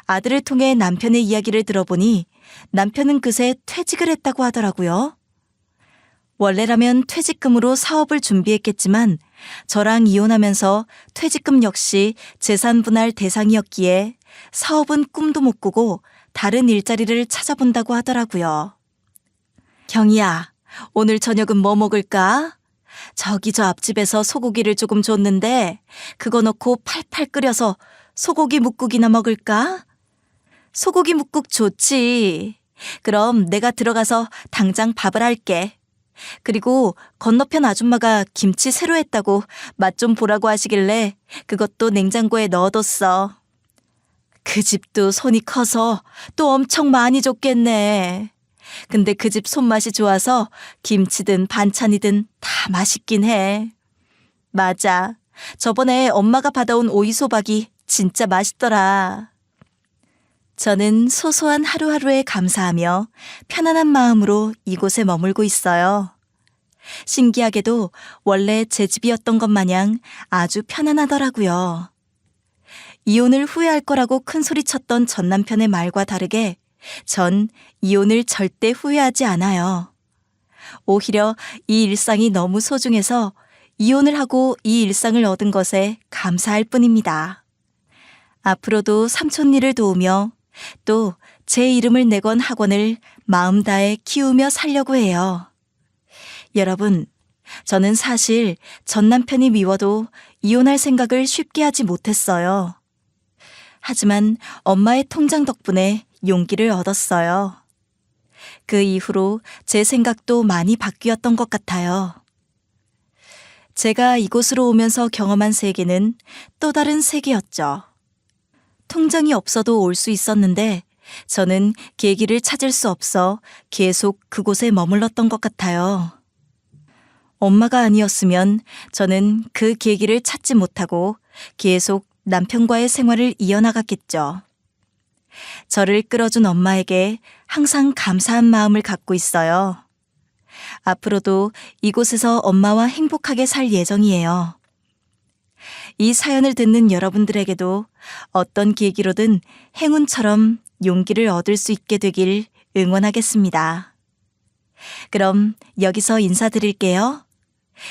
아들을 통해 남편의 이야기를 들어보니 남편은 그새 퇴직을 했다고 하더라고요. 원래라면 퇴직금으로 사업을 준비했겠지만 저랑 이혼하면서 퇴직금 역시 재산 분할 대상이었기에 사업은 꿈도 못 꾸고 다른 일자리를 찾아본다고 하더라고요. 경이야, 오늘 저녁은 뭐 먹을까? 저기 저 앞집에서 소고기를 조금 줬는데 그거 넣고 팔팔 끓여서 소고기 뭇국이나 먹을까? 소고기 뭇국 좋지. 그럼 내가 들어가서 당장 밥을 할게. 그리고 건너편 아줌마가 김치 새로 했다고 맛 좀 보라고 하시길래 그것도 냉장고에 넣어뒀어. 그 집도 손이 커서 또 엄청 많이 줬겠네. 근데 그 집 손맛이 좋아서 김치든 반찬이든 다 맛있긴 해. 맞아. 저번에 엄마가 받아온 오이소박이 진짜 맛있더라. 저는 소소한 하루하루에 감사하며 편안한 마음으로 이곳에 머물고 있어요. 신기하게도 원래 제 집이었던 것 마냥 아주 편안하더라고요. 이혼을 후회할 거라고 큰 소리쳤던 전 남편의 말과 다르게 전 이혼을 절대 후회하지 않아요. 오히려 이 일상이 너무 소중해서 이혼을 하고 이 일상을 얻은 것에 감사할 뿐입니다. 앞으로도 삼촌 일을 도우며 또 제 이름을 내건 학원을 마음 다해 키우며 살려고 해요. 여러분, 저는 사실 전 남편이 미워도 이혼할 생각을 쉽게 하지 못했어요. 하지만 엄마의 통장 덕분에 용기를 얻었어요. 그 이후로 제 생각도 많이 바뀌었던 것 같아요. 제가 이곳으로 오면서 경험한 세계는 또 다른 세계였죠. 통장이 없어도 올 수 있었는데 저는 계기를 찾을 수 없어 계속 그곳에 머물렀던 것 같아요. 엄마가 아니었으면 저는 그 계기를 찾지 못하고 계속 남편과의 생활을 이어나갔겠죠. 저를 끌어준 엄마에게 항상 감사한 마음을 갖고 있어요. 앞으로도 이곳에서 엄마와 행복하게 살 예정이에요. 이 사연을 듣는 여러분들에게도 어떤 계기로든 행운처럼 용기를 얻을 수 있게 되길 응원하겠습니다. 그럼 여기서 인사드릴게요.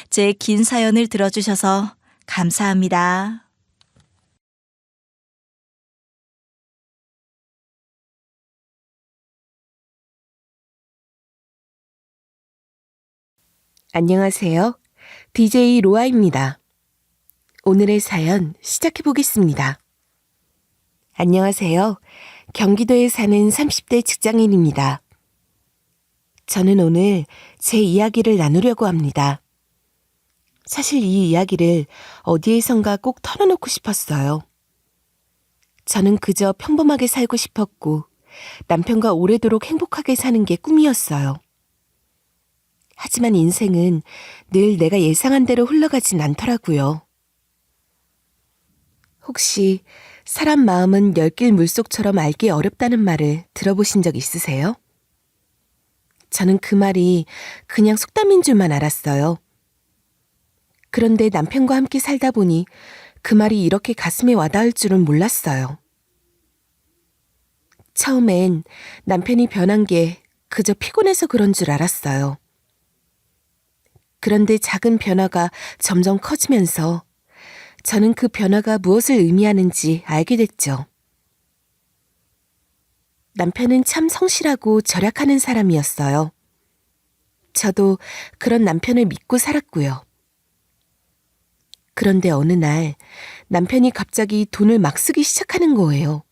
제 긴 사연을 들어주셔서 감사합니다. 안녕하세요. DJ 로아입니다. 오늘의 사연 시작해 보겠습니다. 안녕하세요. 경기도에 사는 30대 직장인입니다. 저는 오늘 제 이야기를 나누려고 합니다. 사실 이 이야기를 어디에선가 꼭 털어놓고 싶었어요. 저는 그저 평범하게 살고 싶었고 남편과 오래도록 행복하게 사는 게 꿈이었어요. 하지만 인생은 늘 내가 예상한 대로 흘러가진 않더라고요. 혹시 사람 마음은 열길 물속처럼 알기 어렵다는 말을 들어보신 적 있으세요? 저는 그 말이 그냥 속담인 줄만 알았어요. 그런데 남편과 함께 살다 보니 그 말이 이렇게 가슴에 와닿을 줄은 몰랐어요. 처음엔 남편이 변한 게 그저 피곤해서 그런 줄 알았어요. 그런데 작은 변화가 점점 커지면서 저는 그 변화가 무엇을 의미하는지 알게 됐죠. 남편은 참 성실하고 절약하는 사람이었어요. 저도 그런 남편을 믿고 살았고요. 그런데 어느 날 남편이 갑자기 돈을 막 쓰기 시작하는 거예요.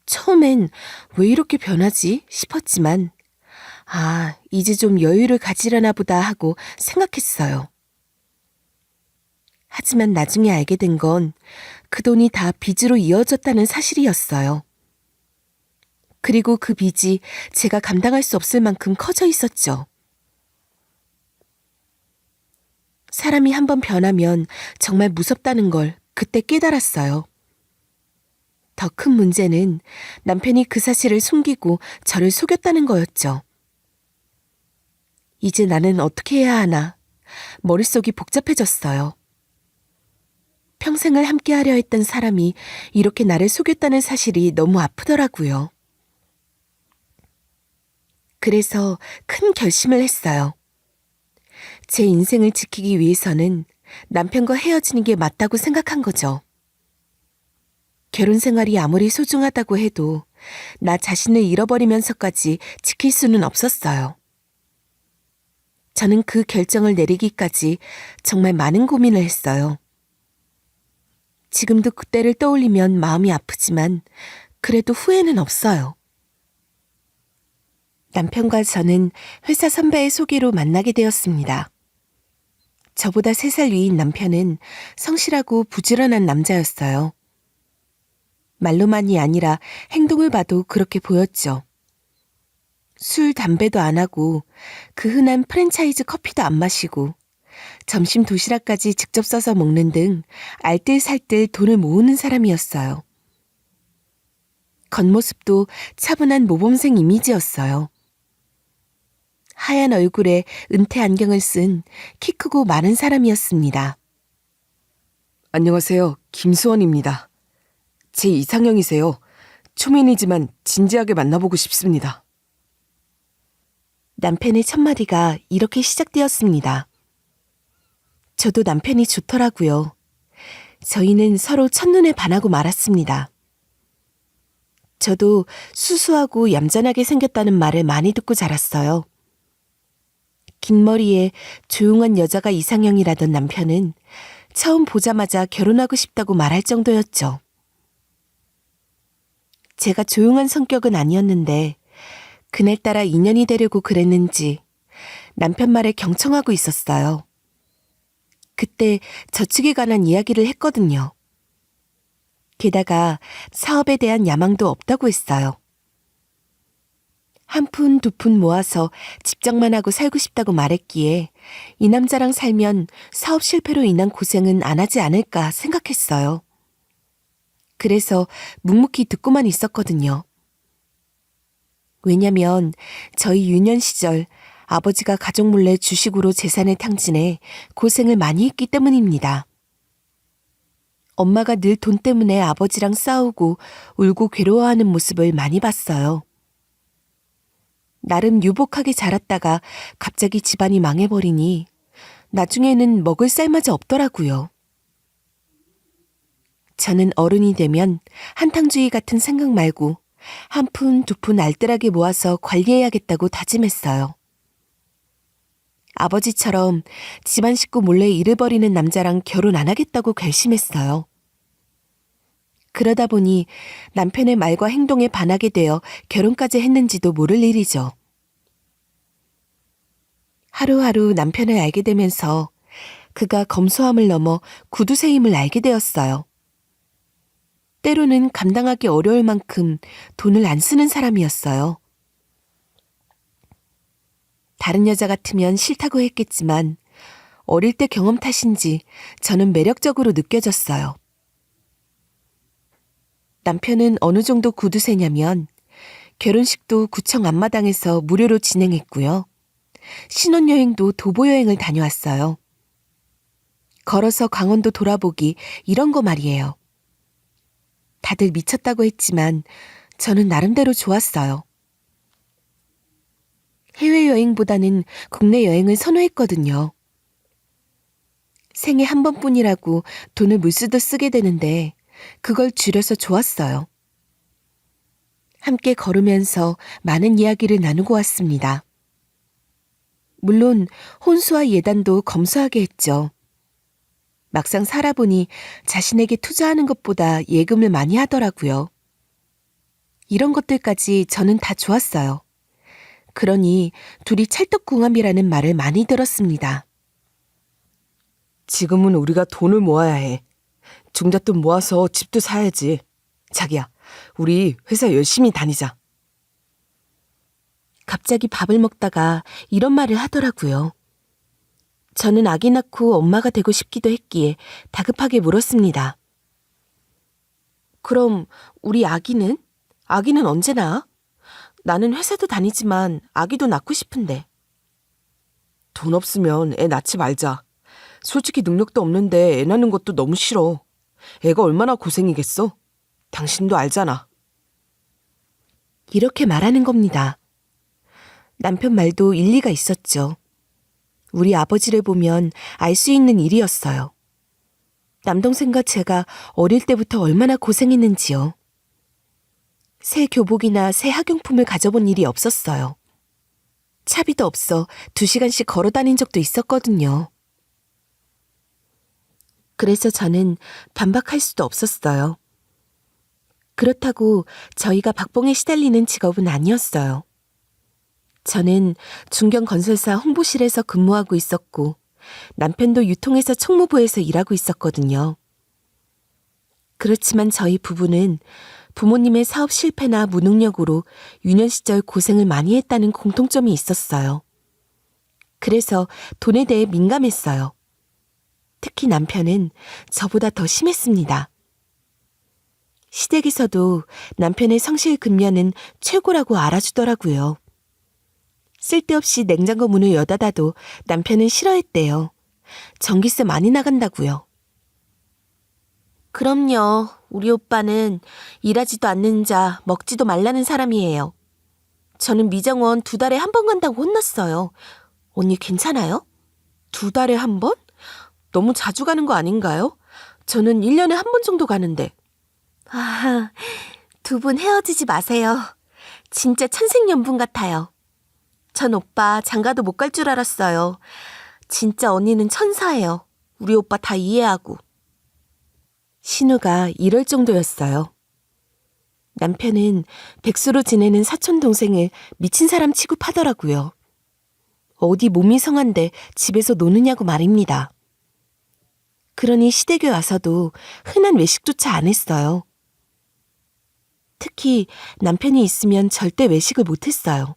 처음엔 왜 이렇게 변하지 싶었지만 이제 좀 여유를 가지려나 보다 하고 생각했어요. 하지만 나중에 알게 된 건 그 돈이 다 빚으로 이어졌다는 사실이었어요. 그리고 그 빚이 제가 감당할 수 없을 만큼 커져 있었죠. 사람이 한번 변하면 정말 무섭다는 걸 그때 깨달았어요. 더 큰 문제는 남편이 그 사실을 숨기고 저를 속였다는 거였죠. 이제 나는 어떻게 해야 하나 머릿속이 복잡해졌어요. 평생을 함께하려 했던 사람이 이렇게 나를 속였다는 사실이 너무 아프더라고요. 그래서 큰 결심을 했어요. 제 인생을 지키기 위해서는 남편과 헤어지는 게 맞다고 생각한 거죠. 결혼 생활이 아무리 소중하다고 해도 나 자신을 잃어버리면서까지 지킬 수는 없었어요. 저는 그 결정을 내리기까지 정말 많은 고민을 했어요. 지금도 그때를 떠올리면 마음이 아프지만 그래도 후회는 없어요. 남편과 저는 회사 선배의 소개로 만나게 되었습니다. 저보다 3살 위인 남편은 성실하고 부지런한 남자였어요. 말로만이 아니라 행동을 봐도 그렇게 보였죠. 술, 담배도 안 하고 그 흔한 프랜차이즈 커피도 안 마시고 점심 도시락까지 직접 싸서 먹는 등 알뜰살뜰 돈을 모으는 사람이었어요. 겉모습도 차분한 모범생 이미지였어요. 하얀 얼굴에 은퇴 안경을 쓴 키 크고 마른 사람이었습니다. 안녕하세요. 김수원입니다. 제 이상형이세요. 초면이지만 진지하게 만나보고 싶습니다. 남편의 첫마디가 이렇게 시작되었습니다. 저도 남편이 좋더라고요. 저희는 서로 첫눈에 반하고 말았습니다. 저도 수수하고 얌전하게 생겼다는 말을 많이 듣고 자랐어요. 긴 머리에 조용한 여자가 이상형이라던 남편은 처음 보자마자 결혼하고 싶다고 말할 정도였죠. 제가 조용한 성격은 아니었는데 그날따라 인연이 되려고 그랬는지 남편 말에 경청하고 있었어요. 그때 저축에 관한 이야기를 했거든요. 게다가 사업에 대한 야망도 없다고 했어요. 한 푼, 두 푼 모아서 집적만 하고 살고 싶다고 말했기에 이 남자랑 살면 사업 실패로 인한 고생은 안 하지 않을까 생각했어요. 그래서 묵묵히 듣고만 있었거든요. 왜냐면 저희 유년 시절 아버지가 가족 몰래 주식으로 재산을 탕진해 고생을 많이 했기 때문입니다. 엄마가 늘 돈 때문에 아버지랑 싸우고 울고 괴로워하는 모습을 많이 봤어요. 나름 유복하게 자랐다가 갑자기 집안이 망해버리니 나중에는 먹을 쌀마저 없더라고요. 저는 어른이 되면 한탕주의 같은 생각 말고 한 푼, 두 푼 알뜰하게 모아서 관리해야겠다고 다짐했어요. 아버지처럼 집안 식구 몰래 일을 벌이는 남자랑 결혼 안 하겠다고 결심했어요. 그러다 보니 남편의 말과 행동에 반하게 되어 결혼까지 했는지도 모를 일이죠. 하루하루 남편을 알게 되면서 그가 검소함을 넘어 구두쇠임을 알게 되었어요. 때로는 감당하기 어려울 만큼 돈을 안 쓰는 사람이었어요. 다른 여자 같으면 싫다고 했겠지만 어릴 때 경험 탓인지 저는 매력적으로 느껴졌어요. 남편은 어느 정도 구두쇠냐면 결혼식도 구청 앞마당에서 무료로 진행했고요. 신혼여행도 도보여행을 다녀왔어요. 걸어서 강원도 돌아보기 이런 거 말이에요. 다들 미쳤다고 했지만 저는 나름대로 좋았어요. 해외여행보다는 국내 여행을 선호했거든요. 생애 한 번뿐이라고 돈을 물쓰듯 쓰게 되는데 그걸 줄여서 좋았어요. 함께 걸으면서 많은 이야기를 나누고 왔습니다. 물론 혼수와 예단도 검소하게 했죠. 막상 살아보니 자신에게 투자하는 것보다 예금을 많이 하더라고요. 이런 것들까지 저는 다 좋았어요. 그러니 둘이 찰떡궁합이라는 말을 많이 들었습니다. 지금은 우리가 돈을 모아야 해. 종잣돈 모아서 집도 사야지. 자기야, 우리 회사 열심히 다니자. 갑자기 밥을 먹다가 이런 말을 하더라고요. 저는 아기 낳고 엄마가 되고 싶기도 했기에 다급하게 물었습니다. 그럼 우리 아기는? 아기는 언제 낳아? 나는 회사도 다니지만 아기도 낳고 싶은데. 돈 없으면 애 낳지 말자. 솔직히 능력도 없는데 애 낳는 것도 너무 싫어. 애가 얼마나 고생이겠어? 당신도 알잖아. 이렇게 말하는 겁니다. 남편 말도 일리가 있었죠. 우리 아버지를 보면 알 수 있는 일이었어요. 남동생과 제가 어릴 때부터 얼마나 고생했는지요. 새 교복이나 새 학용품을 가져본 일이 없었어요. 차비도 없어 2시간씩 걸어 다닌 적도 있었거든요. 그래서 저는 반박할 수도 없었어요. 그렇다고 저희가 박봉에 시달리는 직업은 아니었어요. 저는 중견건설사 홍보실에서 근무하고 있었고 남편도 유통회사 총무부에서 일하고 있었거든요. 그렇지만 저희 부부는 부모님의 사업 실패나 무능력으로 유년 시절 고생을 많이 했다는 공통점이 있었어요. 그래서 돈에 대해 민감했어요. 특히 남편은 저보다 더 심했습니다. 시댁에서도 남편의 성실 근면은 최고라고 알아주더라고요. 쓸데없이 냉장고 문을 여닫아도 남편은 싫어했대요. 전기세 많이 나간다고요. 그럼요. 우리 오빠는 일하지도 않는 자, 먹지도 말라는 사람이에요. 저는 미정원 2달에 한 번 간다고 혼났어요. 언니 괜찮아요? 2달에 한 번? 너무 자주 가는 거 아닌가요? 저는 1년에 한 번 정도 가는데. 아, 2분 헤어지지 마세요. 진짜 천생연분 같아요. 전 오빠 장가도 못 갈 줄 알았어요. 진짜 언니는 천사예요. 우리 오빠 다 이해하고. 신우가 이럴 정도였어요. 남편은 백수로 지내는 사촌 동생을 미친 사람 취급하더라고요. 어디 몸이 성한데 집에서 노느냐고 말입니다. 그러니 시댁에 와서도 흔한 외식조차 안 했어요. 특히 남편이 있으면 절대 외식을 못 했어요.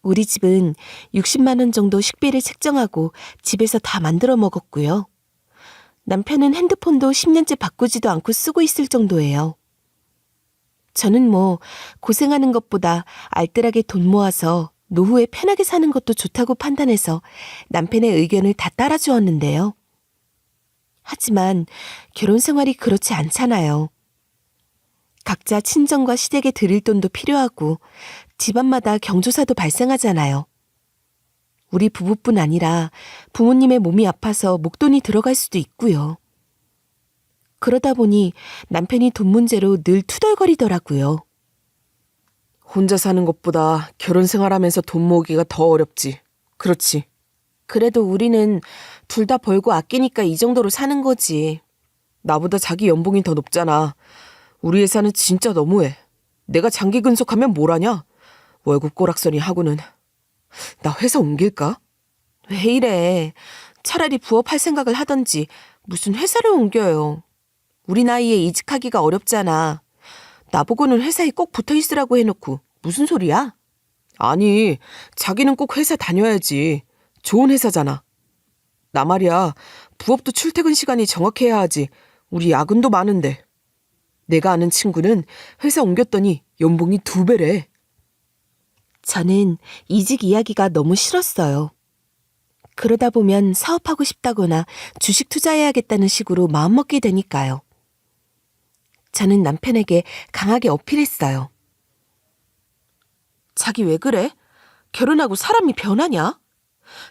우리 집은 60만 원 정도 식비를 책정하고 집에서 다 만들어 먹었고요. 남편은 핸드폰도 10년째 바꾸지도 않고 쓰고 있을 정도예요. 저는 고생하는 것보다 알뜰하게 돈 모아서 노후에 편하게 사는 것도 좋다고 판단해서 남편의 의견을 다 따라주었는데요. 하지만 결혼 생활이 그렇지 않잖아요. 각자 친정과 시댁에 드릴 돈도 필요하고 집안마다 경조사도 발생하잖아요. 우리 부부뿐 아니라 부모님의 몸이 아파서 목돈이 들어갈 수도 있고요. 그러다 보니 남편이 돈 문제로 늘 투덜거리더라고요. 혼자 사는 것보다 결혼 생활하면서 돈 모으기가 더 어렵지. 그렇지. 그래도 우리는 둘 다 벌고 아끼니까 이 정도로 사는 거지. 나보다 자기 연봉이 더 높잖아. 우리 회사는 진짜 너무해. 내가 장기 근속하면 뭘 하냐? 월급 꼬락서니 하고는. 나 회사 옮길까? 왜 이래. 차라리 부업할 생각을 하던지 무슨 회사를 옮겨요. 우리 나이에 이직하기가 어렵잖아. 나보고는 회사에 꼭 붙어있으라고 해놓고 무슨 소리야? 아니, 자기는 꼭 회사 다녀야지. 좋은 회사잖아. 나 말이야, 부업도 출퇴근 시간이 정확해야 하지. 우리 야근도 많은데. 내가 아는 친구는 회사 옮겼더니 연봉이 2배래. 저는 이직 이야기가 너무 싫었어요. 그러다 보면 사업하고 싶다거나 주식 투자해야겠다는 식으로 마음먹게 되니까요. 저는 남편에게 강하게 어필했어요. 자기 왜 그래? 결혼하고 사람이 변하냐?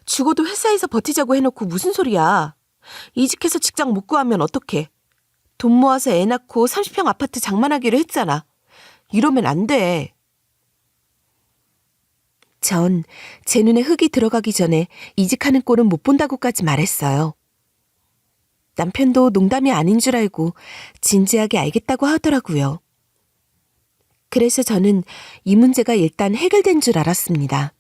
죽어도 회사에서 버티자고 해놓고 무슨 소리야. 이직해서 직장 못 구하면 어떡해. 돈 모아서 애 낳고 30평 아파트 장만하기로 했잖아. 이러면 안 돼. 전 제 눈에 흙이 들어가기 전에 이직하는 꼴은 못 본다고까지 말했어요. 남편도 농담이 아닌 줄 알고 진지하게 알겠다고 하더라고요. 그래서 저는 이 문제가 일단 해결된 줄 알았습니다.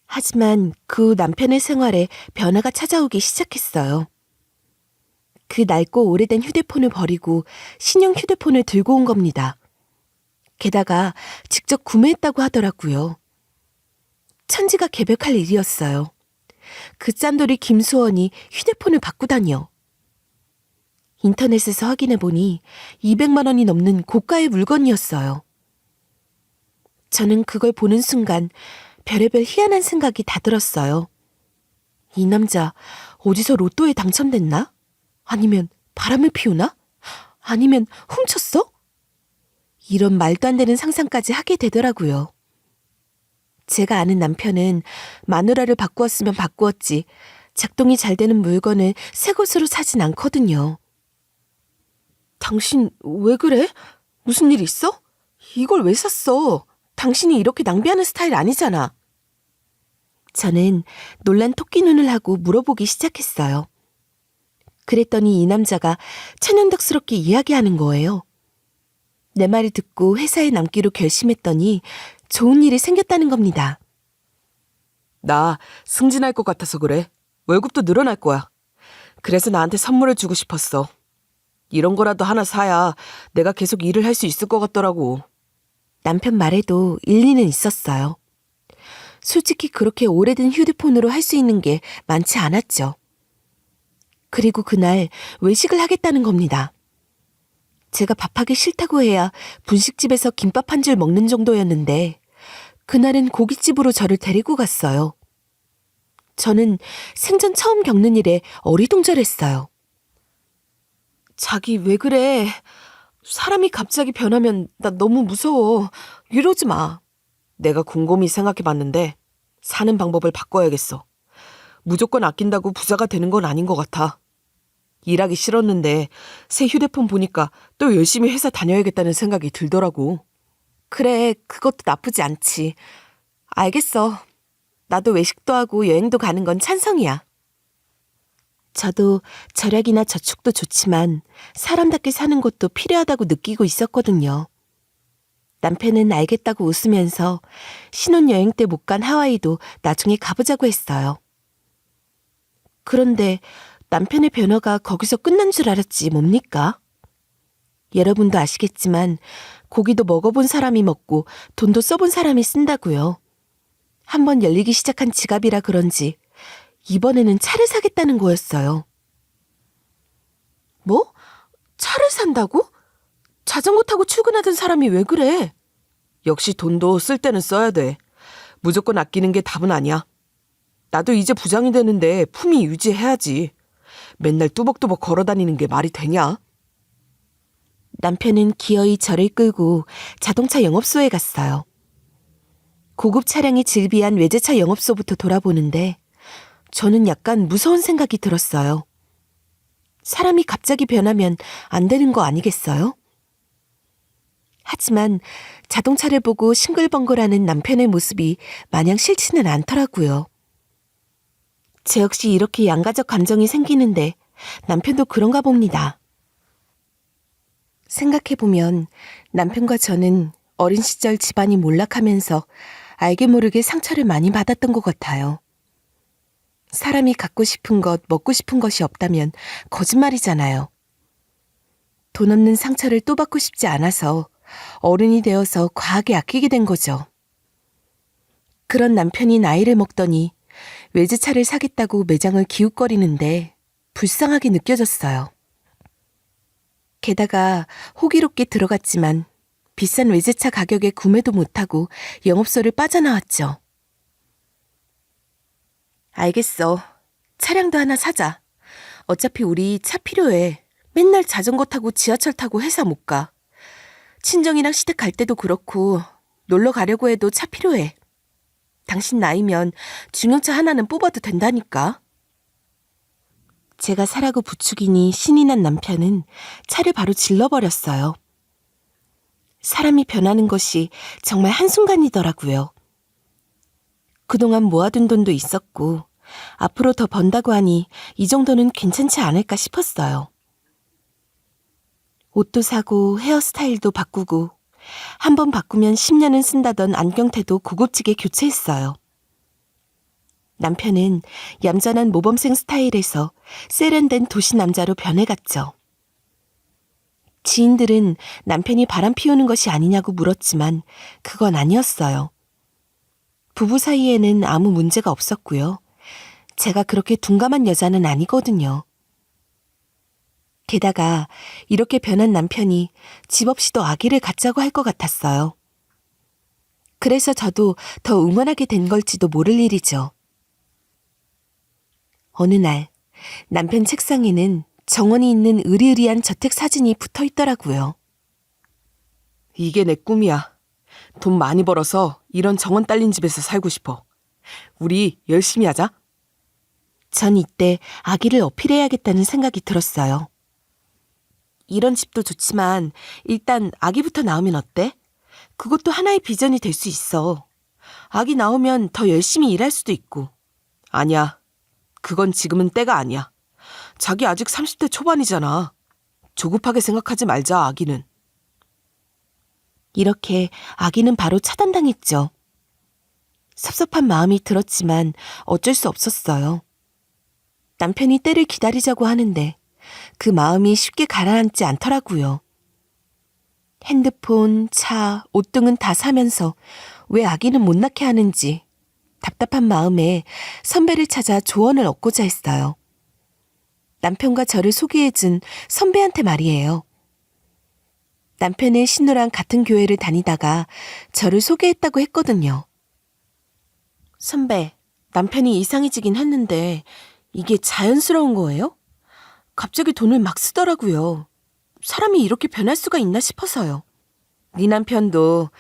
하지만 그 후 남편의 생활에 변화가 찾아오기 시작했어요. 그 낡고 오래된 휴대폰을 버리고 신형 휴대폰을 들고 온 겁니다. 게다가 직접 구매했다고 하더라고요. 천지가 개벽할 일이었어요. 그 짠돌이 김수원이 휴대폰을 바꾸다니요. 인터넷에서 확인해보니 200만 원이 넘는 고가의 물건이었어요. 저는 그걸 보는 순간 별의별 희한한 생각이 다 들었어요. 이 남자 어디서 로또에 당첨됐나? 아니면 바람을 피우나? 아니면 훔쳤어? 이런 말도 안 되는 상상까지 하게 되더라고요. 제가 아는 남편은 마누라를 바꾸었으면 바꾸었지 작동이 잘 되는 물건을 새 것으로 사진 않거든요. 당신 왜 그래? 무슨 일 있어? 이걸 왜 샀어? 당신이 이렇게 낭비하는 스타일 아니잖아. 저는 놀란 토끼 눈을 하고 물어보기 시작했어요. 그랬더니 이 남자가 천연덕스럽게 이야기하는 거예요. 내 말을 듣고 회사에 남기로 결심했더니 좋은 일이 생겼다는 겁니다. 나 승진할 것 같아서 그래. 월급도 늘어날 거야. 그래서 나한테 선물을 주고 싶었어. 이런 거라도 하나 사야 내가 계속 일을 할 수 있을 것 같더라고. 남편 말에도 일리는 있었어요. 솔직히 그렇게 오래된 휴대폰으로 할 수 있는 게 많지 않았죠. 그리고 그날 외식을 하겠다는 겁니다. 제가 밥하기 싫다고 해야 분식집에서 김밥 한 줄 먹는 정도였는데 그날은 고깃집으로 저를 데리고 갔어요. 저는 생전 처음 겪는 일에 어리둥절했어요. 자기 왜 그래? 사람이 갑자기 변하면 나 너무 무서워. 이러지 마. 내가 곰곰이 생각해봤는데 사는 방법을 바꿔야겠어. 무조건 아낀다고 부자가 되는 건 아닌 것 같아. 일하기 싫었는데 새 휴대폰 보니까 또 열심히 회사 다녀야겠다는 생각이 들더라고. 그래, 그것도 나쁘지 않지. 알겠어. 나도 외식도 하고 여행도 가는 건 찬성이야. 저도 절약이나 저축도 좋지만 사람답게 사는 것도 필요하다고 느끼고 있었거든요. 남편은 알겠다고 웃으면서 신혼여행 때 못 간 하와이도 나중에 가보자고 했어요. 그런데 남편의 변화가 거기서 끝난 줄 알았지 뭡니까? 여러분도 아시겠지만 고기도 먹어본 사람이 먹고 돈도 써본 사람이 쓴다고요. 한번 열리기 시작한 지갑이라 그런지 이번에는 차를 사겠다는 거였어요. 뭐? 차를 산다고? 자전거 타고 출근하던 사람이 왜 그래? 역시 돈도 쓸 때는 써야 돼. 무조건 아끼는 게 답은 아니야. 나도 이제 부장이 되는데 품위 유지해야지. 맨날 뚜벅뚜벅 걸어다니는 게 말이 되냐? 남편은 기어이 저를 끌고 자동차 영업소에 갔어요. 고급 차량이 즐비한 외제차 영업소부터 돌아보는데 저는 약간 무서운 생각이 들었어요. 사람이 갑자기 변하면 안 되는 거 아니겠어요? 하지만 자동차를 보고 싱글벙글하는 남편의 모습이 마냥 싫지는 않더라고요. 제 역시 이렇게 양가적 감정이 생기는데 남편도 그런가 봅니다. 생각해보면 남편과 저는 어린 시절 집안이 몰락하면서 알게 모르게 상처를 많이 받았던 것 같아요. 사람이 갖고 싶은 것, 먹고 싶은 것이 없다면 거짓말이잖아요. 돈 없는 상처를 또 받고 싶지 않아서 어른이 되어서 과하게 아끼게 된 거죠. 그런 남편이 나이를 먹더니 외제차를 사겠다고 매장을 기웃거리는데 불쌍하게 느껴졌어요. 게다가 호기롭게 들어갔지만 비싼 외제차 가격에 구매도 못하고 영업소를 빠져나왔죠. 알겠어. 차량도 하나 사자. 어차피 우리 차 필요해. 맨날 자전거 타고 지하철 타고 회사 못 가. 친정이랑 시댁 갈 때도 그렇고 놀러 가려고 해도 차 필요해. 당신 나이면 중형차 하나는 뽑아도 된다니까. 제가 사라고 부추기니 신이 난 남편은 차를 바로 질러버렸어요. 사람이 변하는 것이 정말 한순간이더라고요. 그동안 모아둔 돈도 있었고 앞으로 더 번다고 하니 이 정도는 괜찮지 않을까 싶었어요. 옷도 사고 헤어스타일도 바꾸고 한 번 바꾸면 10년은 쓴다던 안경테도 고급지게 교체했어요. 남편은 얌전한 모범생 스타일에서 세련된 도시 남자로 변해갔죠. 지인들은 남편이 바람 피우는 것이 아니냐고 물었지만 그건 아니었어요. 부부 사이에는 아무 문제가 없었고요. 제가 그렇게 둔감한 여자는 아니거든요. 게다가 이렇게 변한 남편이 집 없이도 아기를 갖자고 할 것 같았어요. 그래서 저도 더 응원하게 된 걸지도 모를 일이죠. 어느 날 남편 책상에는 정원이 있는 으리으리한 저택 사진이 붙어 있더라고요. 이게 내 꿈이야. 돈 많이 벌어서 이런 정원 딸린 집에서 살고 싶어. 우리 열심히 하자. 전 이때 아기를 어필해야겠다는 생각이 들었어요. 이런 집도 좋지만 일단 아기부터 낳으면 어때? 그것도 하나의 비전이 될 수 있어. 아기 낳으면 더 열심히 일할 수도 있고. 아니야. 그건 지금은 때가 아니야. 자기 아직 30대 초반이잖아. 조급하게 생각하지 말자, 아기는. 이렇게 아기는 바로 차단당했죠. 섭섭한 마음이 들었지만 어쩔 수 없었어요. 남편이 때를 기다리자고 하는데 그 마음이 쉽게 가라앉지 않더라고요. 핸드폰, 차, 옷 등은 다 사면서 왜 아기는 못 낳게 하는지 답답한 마음에 선배를 찾아 조언을 얻고자 했어요. 남편과 저를 소개해준 선배한테 말이에요. 남편의 신우랑 같은 교회를 다니다가 저를 소개했다고 했거든요. 선배, 남편이 이상해지긴 했는데 이게 자연스러운 거예요? 갑자기 돈을 막 쓰더라고요. 사람이 이렇게 변할 수가 있나 싶어서요. 네 남편도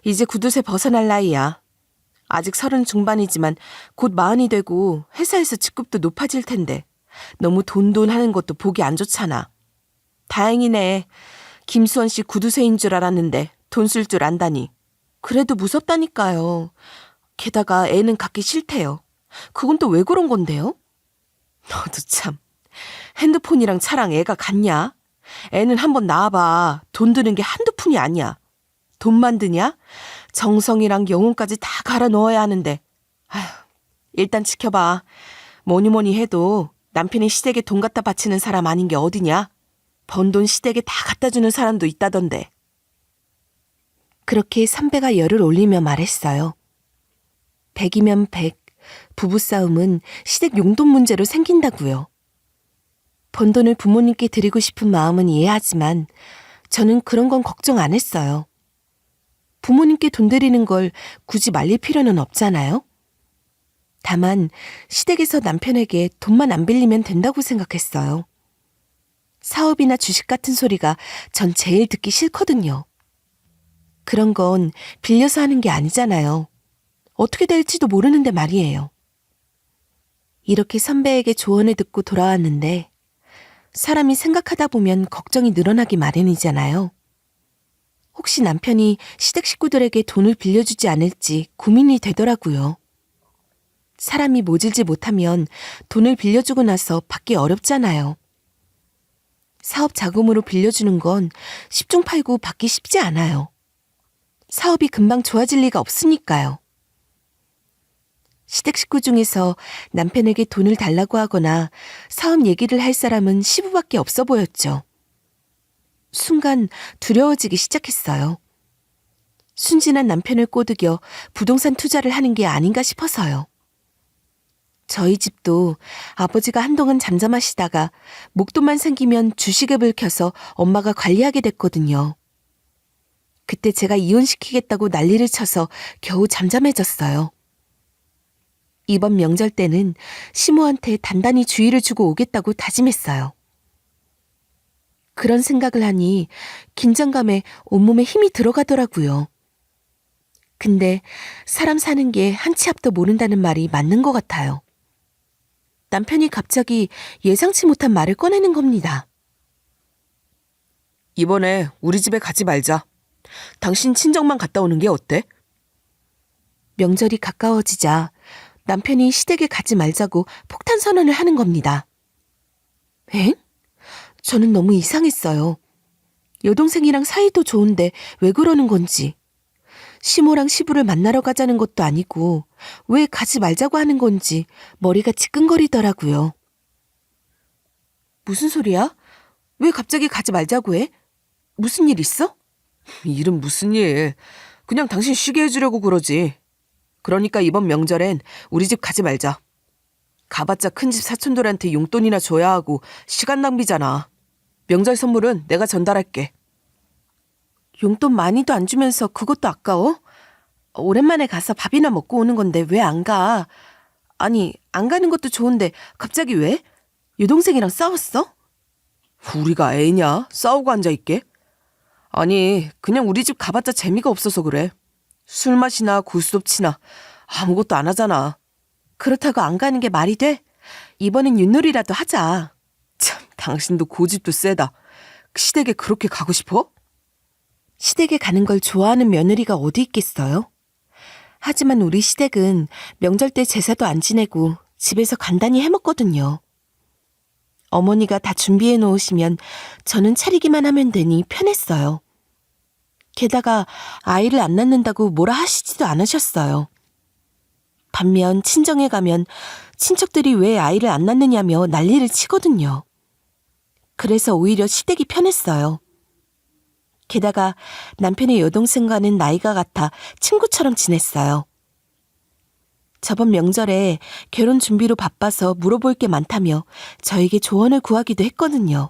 이제 구두쇠 벗어날 나이야. 아직 30 중반이지만 곧 40이 되고 회사에서 직급도 높아질 텐데 너무 돈 하는 것도 보기 안 좋잖아. 다행이네. 김수원 씨 구두쇠인 줄 알았는데 돈 쓸 줄 안다니. 그래도 무섭다니까요. 게다가 애는 갖기 싫대요. 그건 또 왜 그런 건데요? 너도 참. 핸드폰이랑 차랑 애가 같냐? 애는 한번 낳아봐. 돈 드는 게 한두 푼이 아니야. 돈만 드냐? 정성이랑 영혼까지 다 갈아 넣어야 하는데. 아휴, 일단 지켜봐. 뭐니 해도 남편이 시댁에 돈 갖다 바치는 사람 아닌 게 어디냐? 번 돈 시댁에 다 갖다 주는 사람도 있다던데. 그렇게 선배가 열을 올리며 말했어요. 100이면 100, 부부싸움은 시댁 용돈 문제로 생긴다고요. 번 돈을 부모님께 드리고 싶은 마음은 이해하지만 저는 그런 건 걱정 안 했어요. 부모님께 돈 드리는 걸 굳이 말릴 필요는 없잖아요. 다만 시댁에서 남편에게 돈만 안 빌리면 된다고 생각했어요. 사업이나 주식 같은 소리가 전 제일 듣기 싫거든요. 그런 건 빌려서 하는 게 아니잖아요. 어떻게 될지도 모르는데 말이에요. 이렇게 선배에게 조언을 듣고 돌아왔는데 사람이 생각하다 보면 걱정이 늘어나기 마련이잖아요. 혹시 남편이 시댁 식구들에게 돈을 빌려주지 않을지 고민이 되더라고요. 사람이 모질지 못하면 돈을 빌려주고 나서 받기 어렵잖아요. 사업 자금으로 빌려주는 건 10중 8구 받기 쉽지 않아요. 사업이 금방 좋아질 리가 없으니까요. 시댁 식구 중에서 남편에게 돈을 달라고 하거나 사업 얘기를 할 사람은 시부밖에 없어 보였죠. 순간 두려워지기 시작했어요. 순진한 남편을 꼬드겨 부동산 투자를 하는 게 아닌가 싶어서요. 저희 집도 아버지가 한동안 잠잠하시다가 목돈만 생기면 주식앱을 켜서 엄마가 관리하게 됐거든요. 그때 제가 이혼시키겠다고 난리를 쳐서 겨우 잠잠해졌어요. 이번 명절 때는 시모한테 단단히 주의를 주고 오겠다고 다짐했어요. 그런 생각을 하니 긴장감에 온몸에 힘이 들어가더라고요. 근데 사람 사는 게 한 치 앞도 모른다는 말이 맞는 것 같아요. 남편이 갑자기 예상치 못한 말을 꺼내는 겁니다. 이번에 우리 집에 가지 말자. 당신 친정만 갔다 오는 게 어때? 명절이 가까워지자 남편이 시댁에 가지 말자고 폭탄 선언을 하는 겁니다. 엥? 저는 너무 이상했어요. 여동생이랑 사이도 좋은데 왜 그러는 건지. 시모랑 시부를 만나러 가자는 것도 아니고 왜 가지 말자고 하는 건지 머리가 지끈거리더라고요. 무슨 소리야? 왜 갑자기 가지 말자고 해? 무슨 일 있어? 일은 무슨 일. 그냥 당신 쉬게 해주려고 그러지. 그러니까 이번 명절엔 우리 집 가지 말자. 가봤자 큰집 사촌들한테 용돈이나 줘야 하고 시간 낭비잖아. 명절 선물은 내가 전달할게. 용돈 많이도 안 주면서 그것도 아까워? 오랜만에 가서 밥이나 먹고 오는 건데 왜 안 가? 아니, 안 가는 것도 좋은데 갑자기 왜? 여동생이랑 싸웠어? 우리가 애냐? 싸우고 앉아있게? 아니, 그냥 우리 집 가봤자 재미가 없어서 그래. 술 마시나 고스톱 치나 아무것도 안 하잖아. 그렇다고 안 가는 게 말이 돼? 이번엔 윷놀이라도 하자. 참, 당신도 고집도 세다. 시댁에 그렇게 가고 싶어? 시댁에 가는 걸 좋아하는 며느리가 어디 있겠어요? 하지만 우리 시댁은 명절 때 제사도 안 지내고 집에서 간단히 해먹거든요. 어머니가 다 준비해 놓으시면 저는 차리기만 하면 되니 편했어요. 게다가 아이를 안 낳는다고 뭐라 하시지도 않으셨어요. 반면 친정에 가면 친척들이 왜 아이를 안 낳느냐며 난리를 치거든요. 그래서 오히려 시댁이 편했어요. 게다가 남편의 여동생과는 나이가 같아 친구처럼 지냈어요. 저번 명절에 결혼 준비로 바빠서 물어볼 게 많다며 저에게 조언을 구하기도 했거든요.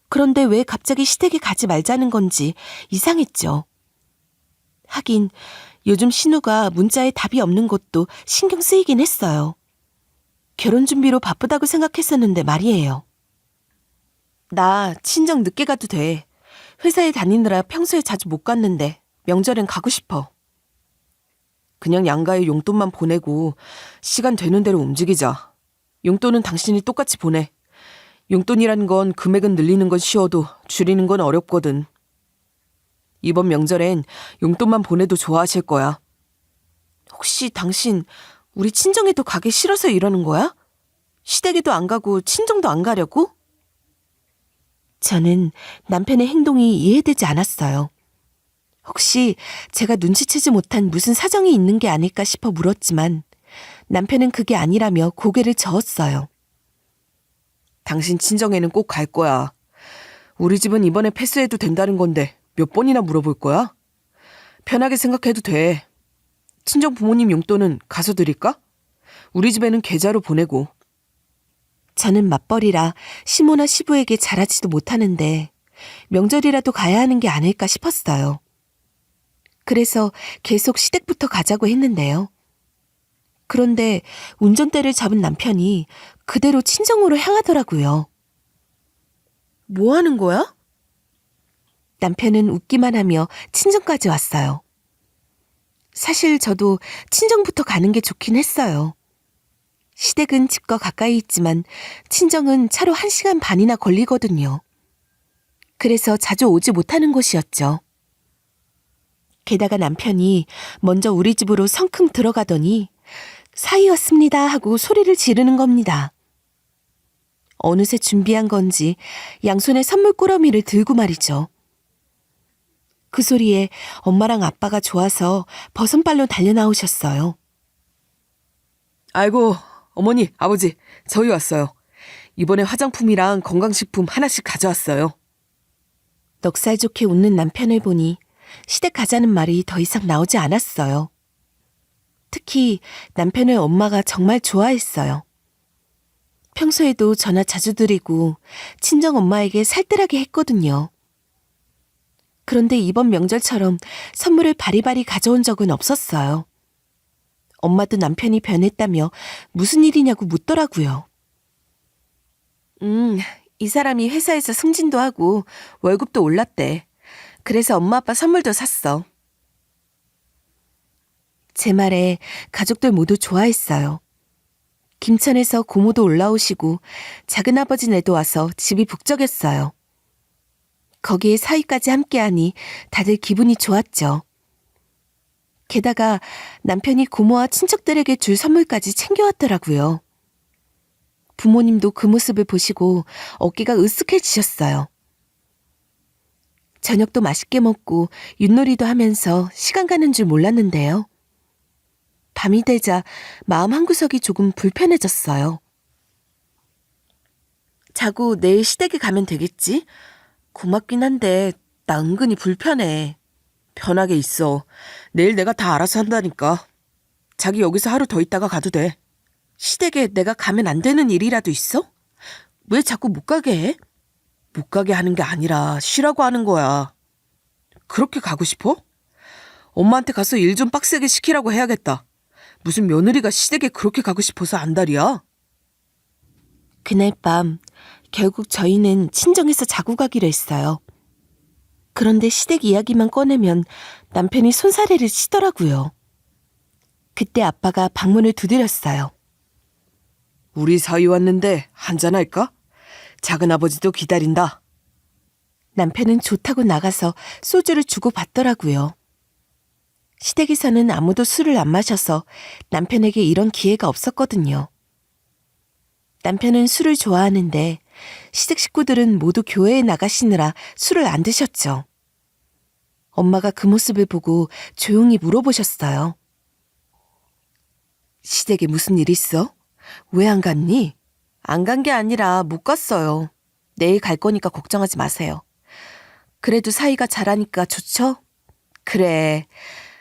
그런데 왜 갑자기 시댁에 가지 말자는 건지 이상했죠. 하긴 요즘 신우가 문자에 답이 없는 것도 신경 쓰이긴 했어요. 결혼 준비로 바쁘다고 생각했었는데 말이에요. 나 친정 늦게 가도 돼. 회사에 다니느라 평소에 자주 못 갔는데 명절엔 가고 싶어. 그냥 양가에 용돈만 보내고 시간 되는 대로 움직이자. 용돈은 당신이 똑같이 보내. 용돈이라는 건 금액은 늘리는 건 쉬워도 줄이는 건 어렵거든. 이번 명절엔 용돈만 보내도 좋아하실 거야. 혹시 당신 우리 친정에도 가기 싫어서 이러는 거야? 시댁에도 안 가고 친정도 안 가려고? 저는 남편의 행동이 이해되지 않았어요. 혹시 제가 눈치채지 못한 무슨 사정이 있는 게 아닐까 싶어 물었지만 남편은 그게 아니라며 고개를 저었어요. 당신 친정에는 꼭 갈 거야. 우리 집은 이번에 패스해도 된다는 건데 몇 번이나 물어볼 거야? 편하게 생각해도 돼. 친정 부모님 용돈은 가서 드릴까? 우리 집에는 계좌로 보내고. 저는 맞벌이라 시모나 시부에게 잘하지도 못하는데 명절이라도 가야 하는 게 아닐까 싶었어요. 그래서 계속 시댁부터 가자고 했는데요. 그런데 운전대를 잡은 남편이 그대로 친정으로 향하더라고요. 뭐 하는 거야? 남편은 웃기만 하며 친정까지 왔어요. 사실 저도 친정부터 가는 게 좋긴 했어요. 시댁은 집과 가까이 있지만 친정은 차로 1시간 반이나 걸리거든요. 그래서 자주 오지 못하는 곳이었죠. 게다가 남편이 먼저 우리 집으로 성큼 들어가더니 사이였습니다 하고 소리를 지르는 겁니다. 어느새 준비한 건지 양손에 선물 꾸러미를 들고 말이죠. 그 소리에 엄마랑 아빠가 좋아서 버선발로 달려나오셨어요. 아이고, 어머니, 아버지, 저희 왔어요. 이번에 화장품이랑 건강식품 하나씩 가져왔어요. 넉살 좋게 웃는 남편을 보니 시댁 가자는 말이 더 이상 나오지 않았어요. 특히 남편을 엄마가 정말 좋아했어요. 평소에도 전화 자주 드리고 친정 엄마에게 살뜰하게 했거든요. 그런데 이번 명절처럼 선물을 바리바리 가져온 적은 없었어요. 엄마도 남편이 변했다며 무슨 일이냐고 묻더라고요. 이 사람이 회사에서 승진도 하고 월급도 올랐대. 그래서 엄마 아빠 선물도 샀어. 제 말에 가족들 모두 좋아했어요. 김천에서 고모도 올라오시고 작은아버지 네도 와서 집이 북적였어요. 거기에 사위까지 함께하니 다들 기분이 좋았죠. 게다가 남편이 고모와 친척들에게 줄 선물까지 챙겨왔더라고요. 부모님도 그 모습을 보시고 어깨가 으쓱해지셨어요. 저녁도 맛있게 먹고 윷놀이도 하면서 시간 가는 줄 몰랐는데요. 밤이 되자 마음 한구석이 조금 불편해졌어요. 자고 내일 시댁에 가면 되겠지? 고맙긴 한데 나 은근히 불편해. 편하게 있어. 내일 내가 다 알아서 한다니까. 자기 여기서 하루 더 있다가 가도 돼. 시댁에 내가 가면 안 되는 일이라도 있어? 왜 자꾸 못 가게 해? 못 가게 하는 게 아니라 쉬라고 하는 거야. 그렇게 가고 싶어? 엄마한테 가서 일 좀 빡세게 시키라고 해야겠다. 무슨 며느리가 시댁에 그렇게 가고 싶어서 안달이야? 그날 밤 결국 저희는 친정에서 자고 가기로 했어요. 그런데 시댁 이야기만 꺼내면 남편이 손사래를 치더라고요. 그때 아빠가 방문을 두드렸어요. 우리 사위 왔는데 한잔할까? 작은아버지도 기다린다. 남편은 좋다고 나가서 소주를 주고 받더라고요. 시댁에서는 아무도 술을 안 마셔서 남편에게 이런 기회가 없었거든요. 남편은 술을 좋아하는데 시댁 식구들은 모두 교회에 나가시느라 술을 안 드셨죠. 엄마가 그 모습을 보고 조용히 물어보셨어요. 시댁에 무슨 일 있어? 왜 안 갔니? 안 간 게 아니라 못 갔어요. 내일 갈 거니까 걱정하지 마세요. 그래도 사이가 잘하니까 좋죠? 그래,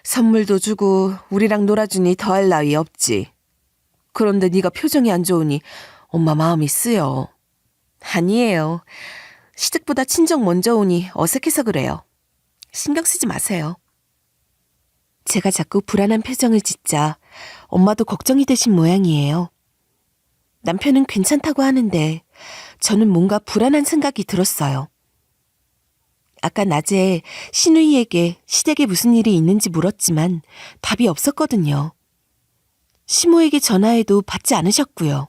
선물도 주고 우리랑 놀아주니 더할 나위 없지. 그런데 네가 표정이 안 좋으니 엄마 마음이 쓰여. 아니에요. 시댁보다 친정 먼저 오니 어색해서 그래요. 신경 쓰지 마세요. 제가 자꾸 불안한 표정을 짓자 엄마도 걱정이 되신 모양이에요. 남편은 괜찮다고 하는데 저는 뭔가 불안한 생각이 들었어요. 아까 낮에 시누이에게 시댁에 무슨 일이 있는지 물었지만 답이 없었거든요. 시모에게 전화해도 받지 않으셨고요.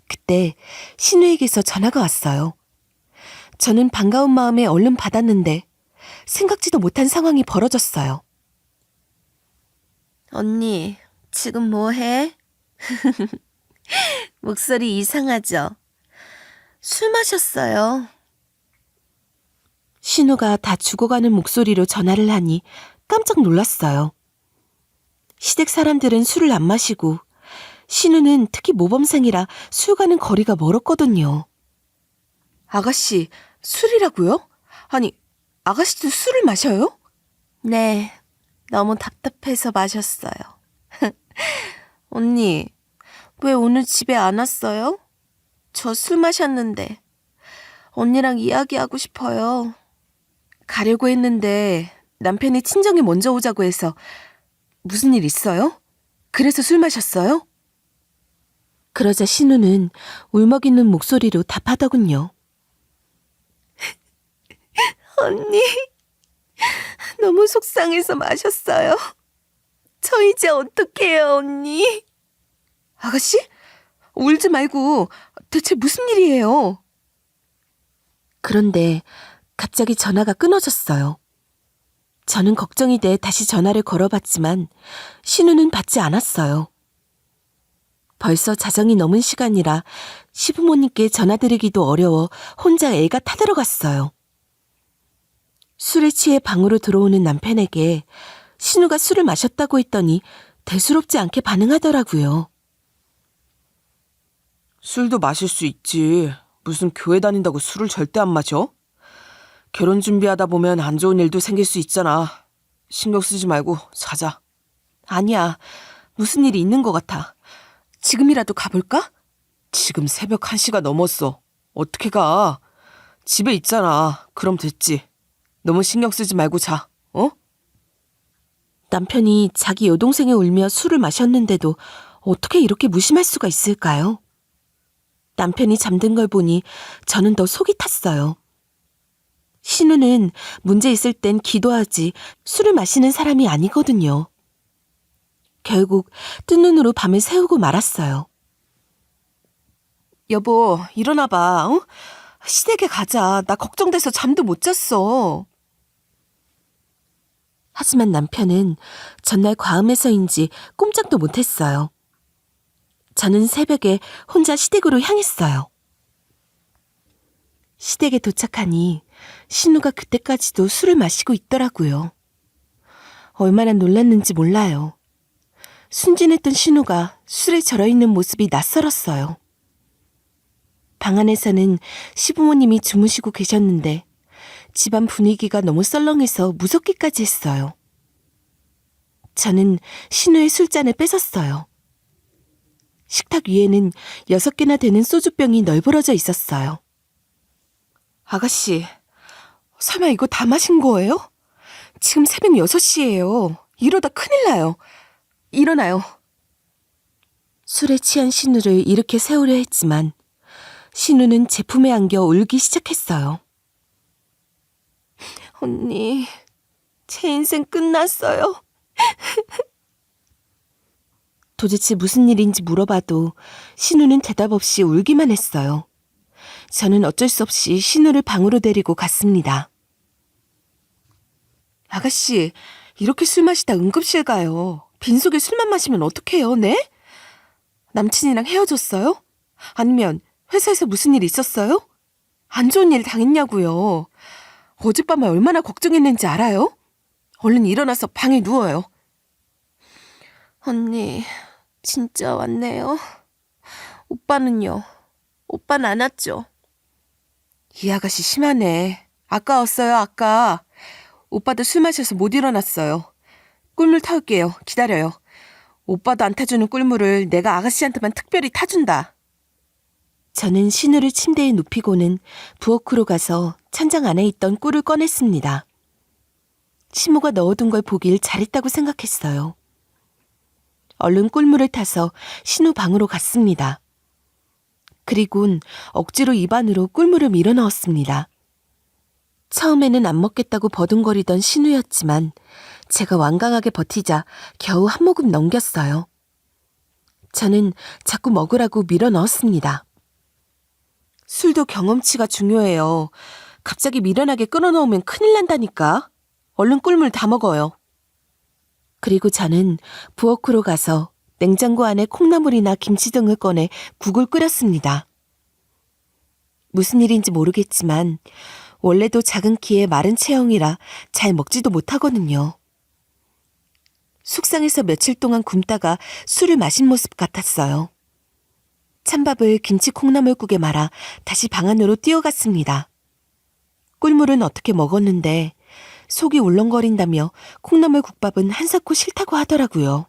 그때 시누에게서 전화가 왔어요. 저는 반가운 마음에 얼른 받았는데 생각지도 못한 상황이 벌어졌어요. 언니, 지금 뭐 해? 목소리 이상하죠? 술 마셨어요. 신우가 다 죽어가는 목소리로 전화를 하니 깜짝 놀랐어요. 시댁 사람들은 술을 안 마시고 신우는 특히 모범생이라 술과는 거리가 멀었거든요. 아가씨, 술이라고요? 아니, 아가씨도 술을 마셔요? 네, 너무 답답해서 마셨어요. 언니, 왜 오늘 집에 안 왔어요? 저 술 마셨는데 언니랑 이야기하고 싶어요. 가려고 했는데 남편이 친정에 먼저 오자고 해서. 무슨 일 있어요? 그래서 술 마셨어요? 그러자 신우는 울먹이는 목소리로 답하더군요. 언니, 너무 속상해서 마셨어요. 저 이제 어떡해요, 언니? 아가씨? 울지 말고 대체 무슨 일이에요? 그런데 갑자기 전화가 끊어졌어요. 저는 걱정이 돼 다시 전화를 걸어봤지만 신우는 받지 않았어요. 벌써 자정이 넘은 시간이라 시부모님께 전화드리기도 어려워 혼자 애가 타들어갔어요. 술에 취해 방으로 들어오는 남편에게 신우가 술을 마셨다고 했더니 대수롭지 않게 반응하더라고요. 술도 마실 수 있지. 무슨 교회 다닌다고 술을 절대 안 마셔? 결혼 준비하다 보면 안 좋은 일도 생길 수 있잖아. 신경 쓰지 말고 자자. 아니야, 무슨 일이 있는 것 같아. 지금이라도 가볼까? 지금 새벽 1시가 넘었어. 어떻게 가? 집에 있잖아. 그럼 됐지. 너무 신경 쓰지 말고 자, 어? 남편이 자기 여동생이 울며 술을 마셨는데도 어떻게 이렇게 무심할 수가 있을까요? 남편이 잠든 걸 보니 저는 더 속이 탔어요. 신우는 문제 있을 땐 기도하지 술을 마시는 사람이 아니거든요. 결국 뜬 눈으로 밤을 새우고 말았어요. 여보, 일어나봐. 어? 시댁에 가자. 나 걱정돼서 잠도 못 잤어. 하지만 남편은 전날 과음해서인지 꼼짝도 못했어요. 저는 새벽에 혼자 시댁으로 향했어요. 시댁에 도착하니 신우가 그때까지도 술을 마시고 있더라고요. 얼마나 놀랐는지 몰라요. 순진했던 신우가 술에 절어있는 모습이 낯설었어요. 방 안에서는 시부모님이 주무시고 계셨는데 집안 분위기가 너무 썰렁해서 무섭기까지 했어요. 저는 신우의 술잔을 뺏었어요. 식탁 위에는 6개나 되는 소주병이 널브러져 있었어요. 아가씨, 설마 이거 다 마신 거예요? 지금 새벽 6시예요. 이러다 큰일 나요. 일어나요. 술에 취한 신우를 이렇게 세우려 했지만 신우는 제품에 안겨 울기 시작했어요. 언니, 제 인생 끝났어요. 도대체 무슨 일인지 물어봐도 신우는 대답 없이 울기만 했어요. 저는 어쩔 수 없이 신우를 방으로 데리고 갔습니다. 아가씨, 이렇게 술 마시다 응급실 가요. 빈속에 술만 마시면 어떡해요, 네? 남친이랑 헤어졌어요? 아니면 회사에서 무슨 일 있었어요? 안 좋은 일 당했냐고요. 어젯밤에 얼마나 걱정했는지 알아요? 얼른 일어나서 방에 누워요. 언니, 진짜 왔네요. 오빠는요? 오빠는 안 왔죠? 이 아가씨 심하네. 아까웠어요, 아까. 오빠도 술 마셔서 못 일어났어요. 꿀물 타올게요. 기다려요. 오빠도 안 타주는 꿀물을 내가 아가씨한테만 특별히 타준다. 저는 신우를 침대에 눕히고는 부엌으로 가서 찬장 안에 있던 꿀을 꺼냈습니다. 시모가 넣어둔 걸 보길 잘했다고 생각했어요. 얼른 꿀물을 타서 신우 방으로 갔습니다. 그리곤 억지로 입안으로 꿀물을 밀어 넣었습니다. 처음에는 안 먹겠다고 버둥거리던 신우였지만 제가 완강하게 버티자 겨우 한 모금 넘겼어요. 저는 자꾸 먹으라고 밀어 넣었습니다. 술도 경험치가 중요해요. 갑자기 미련하게 끊어놓으면 큰일 난다니까. 얼른 꿀물 다 먹어요. 그리고 저는 부엌으로 가서 냉장고 안에 콩나물이나 김치 등을 꺼내 국을 끓였습니다. 무슨 일인지 모르겠지만 원래도 작은 키에 마른 체형이라 잘 먹지도 못하거든요. 숙상해서 며칠 동안 굶다가 술을 마신 모습 같았어요. 찬밥을 김치 콩나물국에 말아 다시 방 안으로 뛰어갔습니다. 꿀물은 어떻게 먹었는데 속이 울렁거린다며 콩나물 국밥은 한사코 싫다고 하더라고요.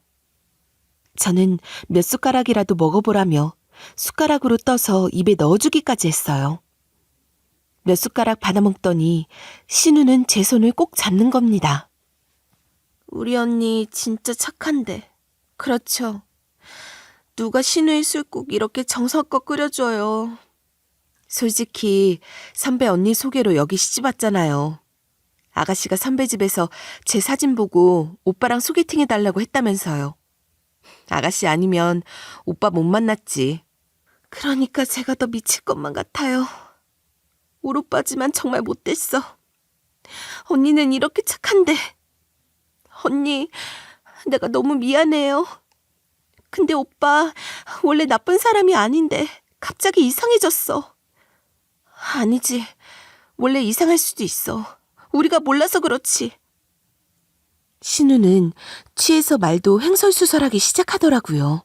저는 몇 숟가락이라도 먹어보라며 숟가락으로 떠서 입에 넣어주기까지 했어요. 몇 숟가락 받아먹더니 신우는 제 손을 꼭 잡는 겁니다. 우리 언니 진짜 착한데. 그렇죠. 누가 신우의 술국 이렇게 정성껏 끓여줘요. 솔직히 선배 언니 소개로 여기 시집왔잖아요. 아가씨가 선배 집에서 제 사진 보고 오빠랑 소개팅해달라고 했다면서요. 아가씨 아니면 오빠 못 만났지. 그러니까 제가 더 미칠 것만 같아요. 울 오빠지만 정말 못됐어. 언니는 이렇게 착한데. 언니, 내가 너무 미안해요. 근데 오빠 원래 나쁜 사람이 아닌데 갑자기 이상해졌어. 아니지. 원래 이상할 수도 있어. 우리가 몰라서 그렇지. 신우는 취해서 말도 횡설수설하기 시작하더라고요.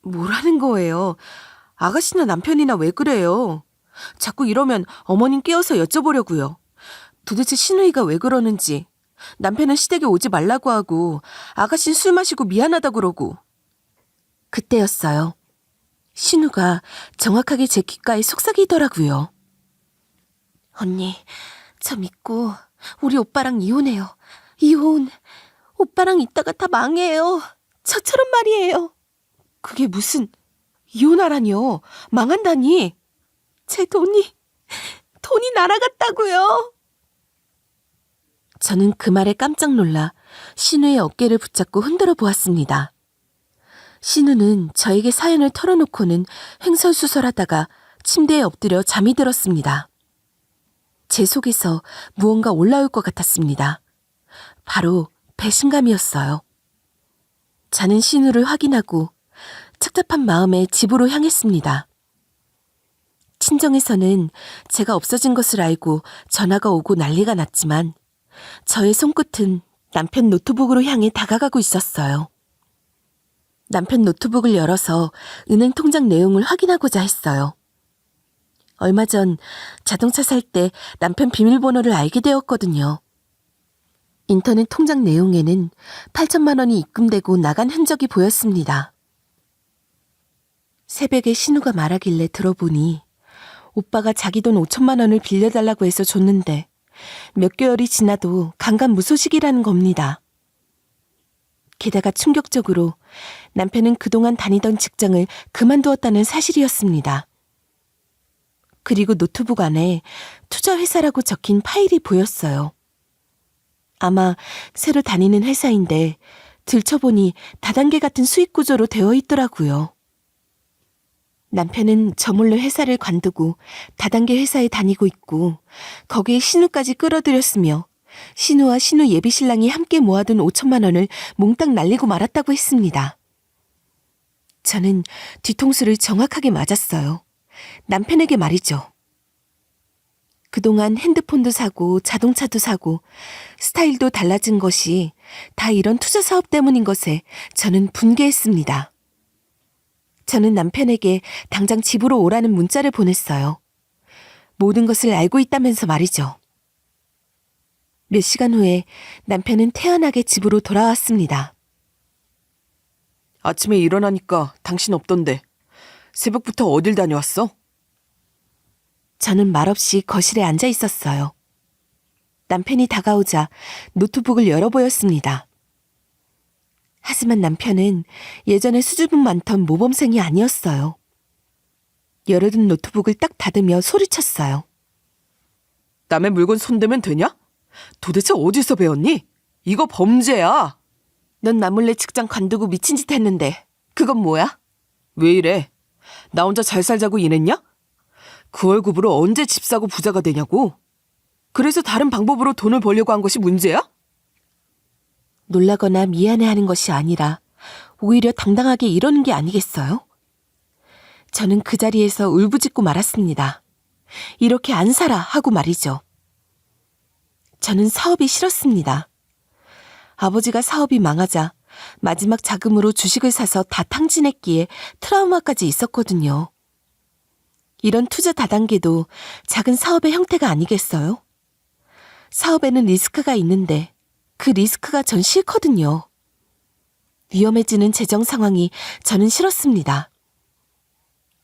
뭐라는 거예요? 아가씨나 남편이나 왜 그래요? 자꾸 이러면 어머님 깨워서 여쭤보려고요. 도대체 신우이가 왜 그러는지. 남편은 시댁에 오지 말라고 하고 아가씨는 술 마시고 미안하다 그러고. 그때였어요. 신우가 정확하게 제 귓가에 속삭이더라고요. 언니, 저 믿고 우리 오빠랑 이혼해요. 이혼. 오빠랑 있다가 다 망해요. 저처럼 말이에요. 그게 무슨 이혼하라니요. 망한다니. 제 돈이 날아갔다고요. 저는 그 말에 깜짝 놀라 신우의 어깨를 붙잡고 흔들어 보았습니다. 신우는 저에게 사연을 털어놓고는 횡설수설하다가 침대에 엎드려 잠이 들었습니다. 제 속에서 무언가 올라올 것 같았습니다. 바로 배신감이었어요. 자는 신우를 확인하고 착잡한 마음에 집으로 향했습니다. 친정에서는 제가 없어진 것을 알고 전화가 오고 난리가 났지만 저의 손끝은 남편 노트북으로 향해 다가가고 있었어요. 남편 노트북을 열어서 은행 통장 내용을 확인하고자 했어요. 얼마 전 자동차 살 때 남편 비밀번호를 알게 되었거든요. 인터넷 통장 내용에는 8천만 원이 입금되고 나간 흔적이 보였습니다. 새벽에 신우가 말하길래 들어보니 오빠가 자기 돈 5천만 원을 빌려달라고 해서 줬는데 몇 개월이 지나도 강간무소식이라는 겁니다. 게다가 충격적으로 남편은 그동안 다니던 직장을 그만두었다는 사실이었습니다. 그리고 노트북 안에 투자회사라고 적힌 파일이 보였어요. 아마 새로 다니는 회사인데 들춰보니 다단계 같은 수익 구조로 되어 있더라고요. 남편은 저 몰래 회사를 관두고 다단계 회사에 다니고 있고 거기에 신우까지 끌어들였으며 신우와 신우 예비신랑이 함께 모아둔 5천만 원을 몽땅 날리고 말았다고 했습니다. 저는 뒤통수를 정확하게 맞았어요. 남편에게 말이죠. 그동안 핸드폰도 사고 자동차도 사고 스타일도 달라진 것이 다 이런 투자 사업 때문인 것에 저는 분개했습니다. 저는 남편에게 당장 집으로 오라는 문자를 보냈어요. 모든 것을 알고 있다면서 말이죠. 몇 시간 후에 남편은 태연하게 집으로 돌아왔습니다. 아침에 일어나니까 당신 없던데. 새벽부터 어딜 다녀왔어? 저는 말없이 거실에 앉아 있었어요. 남편이 다가오자 노트북을 열어보였습니다. 하지만 남편은 예전에 수줍음 많던 모범생이 아니었어요. 열어둔 노트북을 딱 닫으며 소리쳤어요. 남의 물건 손대면 되냐? 도대체 어디서 배웠니? 이거 범죄야. 넌 나 몰래 직장 관두고 미친 짓 했는데 그건 뭐야? 왜 이래? 나 혼자 잘 살자고 이랬냐? 그 월급으로 언제 집 사고 부자가 되냐고? 그래서 다른 방법으로 돈을 벌려고 한 것이 문제야? 놀라거나 미안해하는 것이 아니라 오히려 당당하게 이러는 게 아니겠어요? 저는 그 자리에서 울부짖고 말았습니다. 이렇게 안 살아 하고 말이죠. 저는 사업이 싫었습니다. 아버지가 사업이 망하자 마지막 자금으로 주식을 사서 다 탕진했기에 트라우마까지 있었거든요. 이런 투자 다단계도 작은 사업의 형태가 아니겠어요? 사업에는 리스크가 있는데 그 리스크가 전 싫거든요. 위험해지는 재정 상황이 저는 싫었습니다.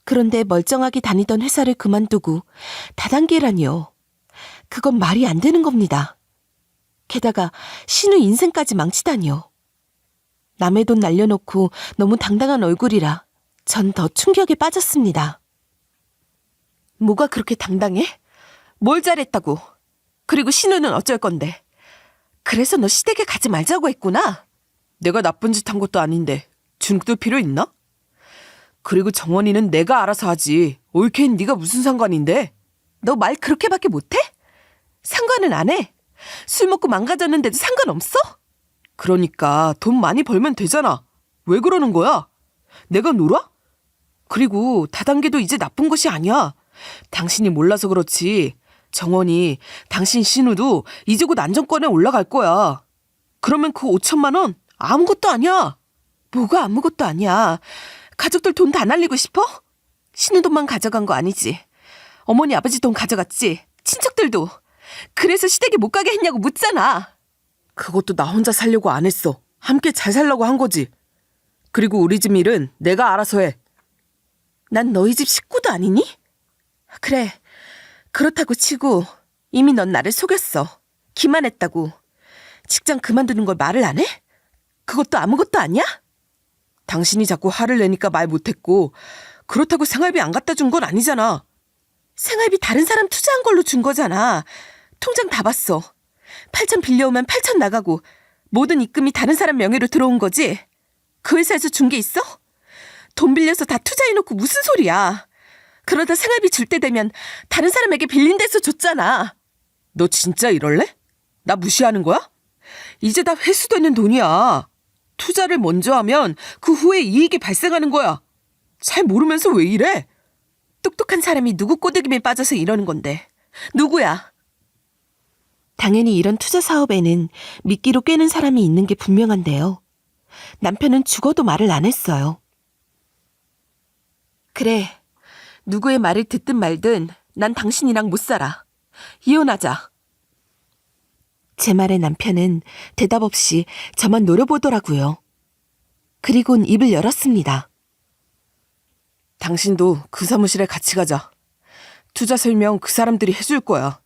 그런데 멀쩡하게 다니던 회사를 그만두고 다단계라니요. 그건 말이 안 되는 겁니다. 게다가 신우 인생까지 망치다니요. 남의 돈 날려놓고 너무 당당한 얼굴이라 전 더 충격에 빠졌습니다. 뭐가 그렇게 당당해? 뭘 잘했다고? 그리고 신우는 어쩔 건데? 그래서 너 시댁에 가지 말자고 했구나. 내가 나쁜 짓 한 것도 아닌데 중들 필요 있나? 그리고 정원이는 내가 알아서 하지. 올케인 네가 무슨 상관인데? 너 말 그렇게밖에 못해? 상관은 안 해. 술 먹고 망가졌는데도 상관없어? 그러니까 돈 많이 벌면 되잖아. 왜 그러는 거야? 내가 놀아? 그리고 다단계도 이제 나쁜 것이 아니야. 당신이 몰라서 그렇지. 정원이, 당신 신우도 이제 곧 안정권에 올라갈 거야. 그러면 그 5천만 원 아무것도 아니야. 뭐가 아무것도 아니야. 가족들 돈 다 날리고 싶어? 신우 돈만 가져간 거 아니지. 어머니 아버지 돈 가져갔지. 친척들도. 그래서 시댁에 못 가게 했냐고 묻잖아. 그것도 나 혼자 살려고 안 했어. 함께 잘 살려고 한 거지. 그리고 우리 집 일은 내가 알아서 해. 난 너희 집 식구도 아니니? 그래. 그렇다고 치고 이미 넌 나를 속였어. 기만했다고. 직장 그만두는 걸 말을 안 해? 그것도 아무것도 아니야? 당신이 자꾸 화를 내니까 말 못했고 그렇다고 생활비 안 갖다 준 건 아니잖아. 생활비 다른 사람 투자한 걸로 준 거잖아. 통장 다 봤어. 8천 빌려오면 8천 나가고 모든 입금이 다른 사람 명의로 들어온 거지. 그 회사에서 준 게 있어? 돈 빌려서 다 투자해놓고 무슨 소리야. 그러다 생활비 줄 때 되면 다른 사람에게 빌린 데서 줬잖아. 너 진짜 이럴래? 나 무시하는 거야? 이제 다 회수되는 돈이야. 투자를 먼저 하면 그 후에 이익이 발생하는 거야. 잘 모르면서 왜 이래? 똑똑한 사람이 누구 꼬드김에 빠져서 이러는 건데. 누구야? 당연히 이런 투자 사업에는 미끼로 꿰는 사람이 있는 게 분명한데요. 남편은 죽어도 말을 안 했어요. 그래. 누구의 말을 듣든 말든 난 당신이랑 못 살아. 이혼하자. 제 말에 남편은 대답 없이 저만 노려보더라고요. 그리곤 입을 열었습니다. 당신도 그 사무실에 같이 가자. 투자 설명 그 사람들이 해줄 거야.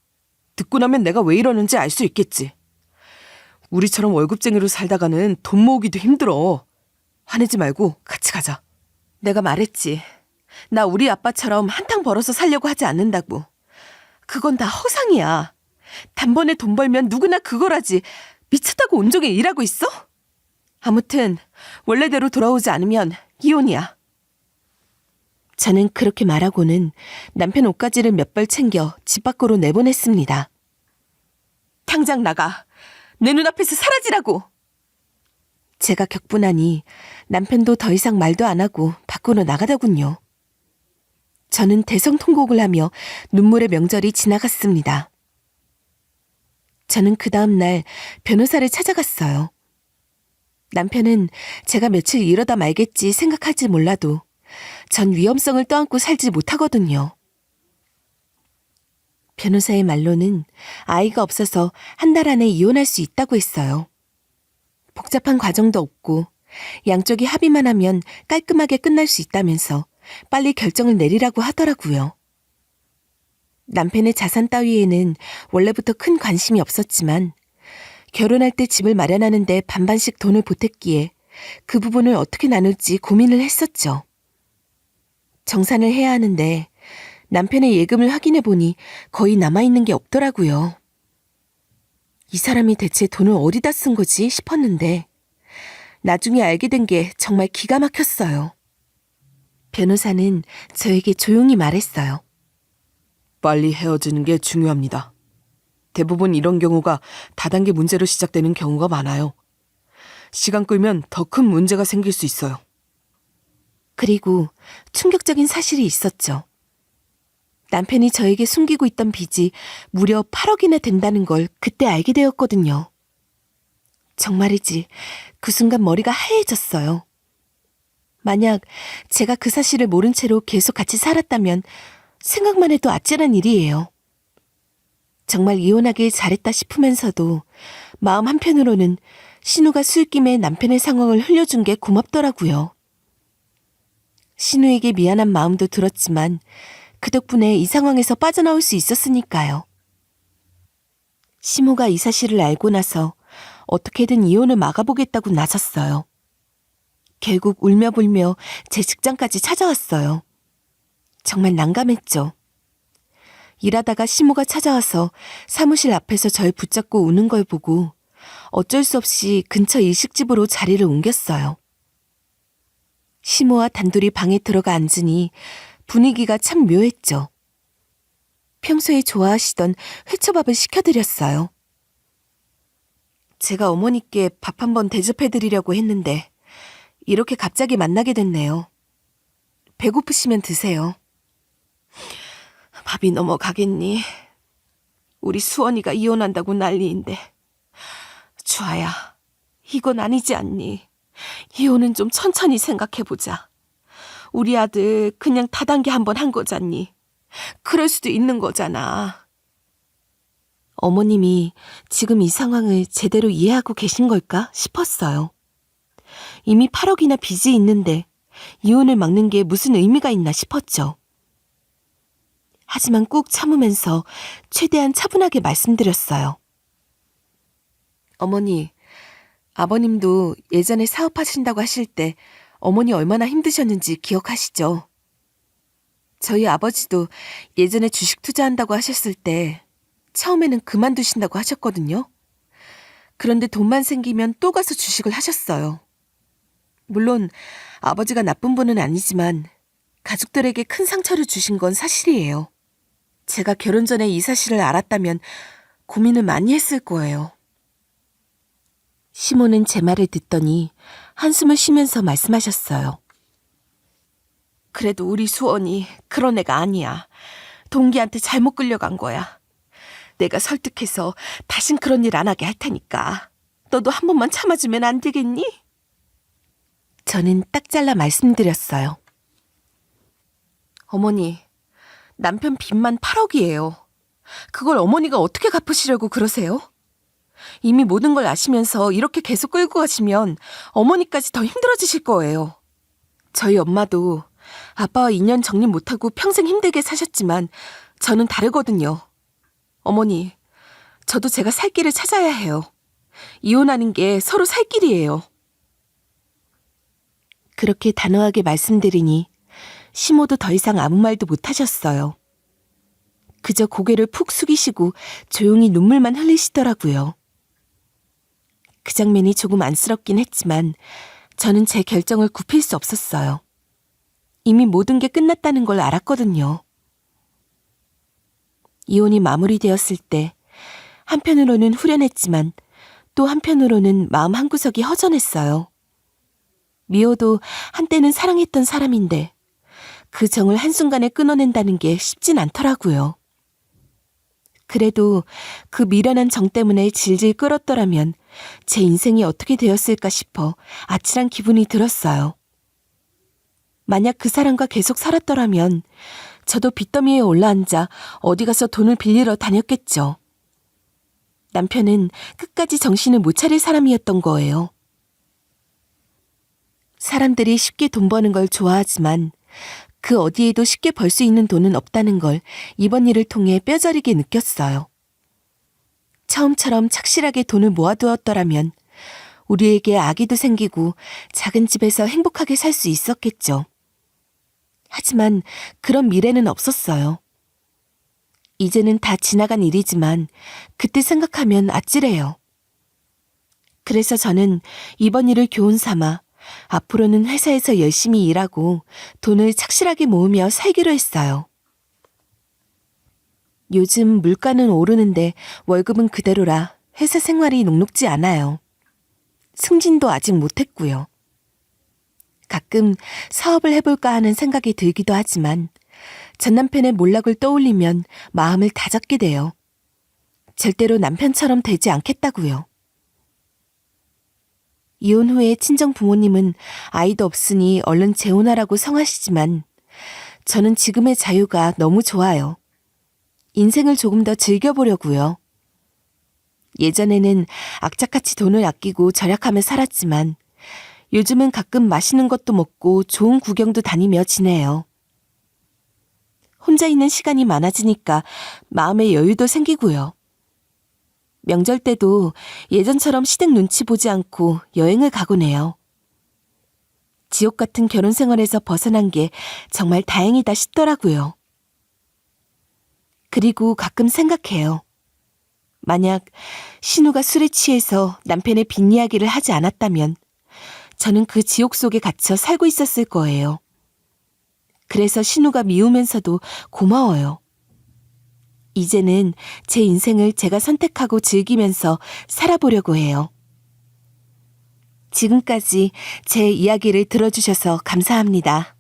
듣고 나면 내가 왜 이러는지 알 수 있겠지. 우리처럼 월급쟁이로 살다가는 돈 모으기도 힘들어. 화내지 말고 같이 가자. 내가 말했지. 나 우리 아빠처럼 한탕 벌어서 살려고 하지 않는다고. 그건 다 허상이야. 단번에 돈 벌면 누구나 그거라지. 미쳤다고 온종일 일하고 있어? 아무튼 원래대로 돌아오지 않으면 이혼이야. 저는 그렇게 말하고는 남편 옷가지를 몇 벌 챙겨 집 밖으로 내보냈습니다. 당장 나가. 내 눈앞에서 사라지라고. 제가 격분하니 남편도 더 이상 말도 안 하고 밖으로 나가더군요. 저는 대성통곡을 하며 눈물의 명절이 지나갔습니다. 저는 그 다음 날 변호사를 찾아갔어요. 남편은 제가 며칠 이러다 말겠지 생각할지 몰라도 전 위험성을 떠안고 살지 못하거든요. 변호사의 말로는 아이가 없어서 한 달 안에 이혼할 수 있다고 했어요. 복잡한 과정도 없고 양쪽이 합의만 하면 깔끔하게 끝날 수 있다면서 빨리 결정을 내리라고 하더라고요. 남편의 자산 따위에는 원래부터 큰 관심이 없었지만 결혼할 때 집을 마련하는데 반반씩 돈을 보탰기에 그 부분을 어떻게 나눌지 고민을 했었죠. 정산을 해야 하는데 남편의 예금을 확인해 보니 거의 남아있는 게 없더라고요. 이 사람이 대체 돈을 어디다 쓴 거지 싶었는데 나중에 알게 된 게 정말 기가 막혔어요. 변호사는 저에게 조용히 말했어요. 빨리 헤어지는 게 중요합니다. 대부분 이런 경우가 다단계 문제로 시작되는 경우가 많아요. 시간 끌면 더 큰 문제가 생길 수 있어요. 그리고 충격적인 사실이 있었죠. 남편이 저에게 숨기고 있던 빚이 무려 8억이나 된다는 걸 그때 알게 되었거든요. 정말이지 그 순간 머리가 하얘졌어요. 만약 제가 그 사실을 모른 채로 계속 같이 살았다면 생각만 해도 아찔한 일이에요. 정말 이혼하길 잘했다 싶으면서도 마음 한편으로는 신우가 술김에 남편의 상황을 흘려준 게 고맙더라고요. 신우에게 미안한 마음도 들었지만 그 덕분에 이 상황에서 빠져나올 수 있었으니까요. 시모가 이 사실을 알고 나서 어떻게든 이혼을 막아보겠다고 나섰어요. 결국 울며불며 제 직장까지 찾아왔어요. 정말 난감했죠. 일하다가 시모가 찾아와서 사무실 앞에서 절 붙잡고 우는 걸 보고 어쩔 수 없이 근처 일식집으로 자리를 옮겼어요. 시모와 단둘이 방에 들어가 앉으니 분위기가 참 묘했죠. 평소에 좋아하시던 회초밥을 시켜드렸어요. 제가 어머니께 밥 한번 대접해드리려고 했는데 이렇게 갑자기 만나게 됐네요. 배고프시면 드세요. 밥이 넘어가겠니? 우리 수원이가 이혼한다고 난리인데. 주아야, 이건 아니지 않니? 이혼은 좀 천천히 생각해보자. 우리 아들 그냥 다단계 한번 한 거잖니. 그럴 수도 있는 거잖아. 어머님이 지금 이 상황을 제대로 이해하고 계신 걸까 싶었어요. 이미 8억이나 빚이 있는데 이혼을 막는 게 무슨 의미가 있나 싶었죠. 하지만 꾹 참으면서 최대한 차분하게 말씀드렸어요. 어머니, 아버님도 예전에 사업하신다고 하실 때 어머니 얼마나 힘드셨는지 기억하시죠? 저희 아버지도 예전에 주식 투자한다고 하셨을 때 처음에는 그만두신다고 하셨거든요. 그런데 돈만 생기면 또 가서 주식을 하셨어요. 물론 아버지가 나쁜 분은 아니지만 가족들에게 큰 상처를 주신 건 사실이에요. 제가 결혼 전에 이 사실을 알았다면 고민을 많이 했을 거예요. 시모는 제 말을 듣더니 한숨을 쉬면서 말씀하셨어요. 그래도 우리 수원이 그런 애가 아니야. 동기한테 잘못 끌려간 거야. 내가 설득해서 다신 그런 일 안 하게 할 테니까 너도 한 번만 참아주면 안 되겠니? 저는 딱 잘라 말씀드렸어요. 어머니, 남편 빚만 8억이에요. 그걸 어머니가 어떻게 갚으시려고 그러세요? 이미 모든 걸 아시면서 이렇게 계속 끌고 가시면 어머니까지 더 힘들어지실 거예요. 저희 엄마도 아빠와 인연 정립 못하고 평생 힘들게 사셨지만 저는 다르거든요. 어머니, 저도 제가 살 길을 찾아야 해요. 이혼하는 게 서로 살 길이에요. 그렇게 단호하게 말씀드리니 시모도 더 이상 아무 말도 못 하셨어요. 그저 고개를 푹 숙이시고 조용히 눈물만 흘리시더라고요. 그 장면이 조금 안쓰럽긴 했지만 저는 제 결정을 굽힐 수 없었어요. 이미 모든 게 끝났다는 걸 알았거든요. 이혼이 마무리되었을 때 한편으로는 후련했지만 또 한편으로는 마음 한구석이 허전했어요. 미호도 한때는 사랑했던 사람인데 그 정을 한순간에 끊어낸다는 게 쉽진 않더라고요. 그래도 그 미련한 정 때문에 질질 끌었더라면 제 인생이 어떻게 되었을까 싶어 아찔한 기분이 들었어요. 만약 그 사람과 계속 살았더라면 저도 빚더미에 올라앉아 어디 가서 돈을 빌리러 다녔겠죠. 남편은 끝까지 정신을 못 차릴 사람이었던 거예요. 사람들이 쉽게 돈 버는 걸 좋아하지만 그 어디에도 쉽게 벌 수 있는 돈은 없다는 걸 이번 일을 통해 뼈저리게 느꼈어요. 처음처럼 착실하게 돈을 모아두었더라면 우리에게 아기도 생기고 작은 집에서 행복하게 살 수 있었겠죠. 하지만 그런 미래는 없었어요. 이제는 다 지나간 일이지만 그때 생각하면 아찔해요. 그래서 저는 이번 일을 교훈 삼아 앞으로는 회사에서 열심히 일하고 돈을 착실하게 모으며 살기로 했어요. 요즘 물가는 오르는데 월급은 그대로라 회사 생활이 녹록지 않아요. 승진도 아직 못했고요. 가끔 사업을 해볼까 하는 생각이 들기도 하지만 전 남편의 몰락을 떠올리면 마음을 다잡게 돼요. 절대로 남편처럼 되지 않겠다고요. 이혼 후에 친정 부모님은 아이도 없으니 얼른 재혼하라고 성하시지만 저는 지금의 자유가 너무 좋아요. 인생을 조금 더 즐겨보려고요. 예전에는 악착같이 돈을 아끼고 절약하며 살았지만 요즘은 가끔 맛있는 것도 먹고 좋은 구경도 다니며 지내요. 혼자 있는 시간이 많아지니까 마음의 여유도 생기고요. 명절 때도 예전처럼 시댁 눈치 보지 않고 여행을 가곤 해요. 지옥 같은 결혼 생활에서 벗어난 게 정말 다행이다 싶더라고요. 그리고 가끔 생각해요. 만약 신우가 술에 취해서 남편의 빚 이야기를 하지 않았다면 저는 그 지옥 속에 갇혀 살고 있었을 거예요. 그래서 신우가 미우면서도 고마워요. 이제는 제 인생을 제가 선택하고 즐기면서 살아보려고 해요. 지금까지 제 이야기를 들어주셔서 감사합니다.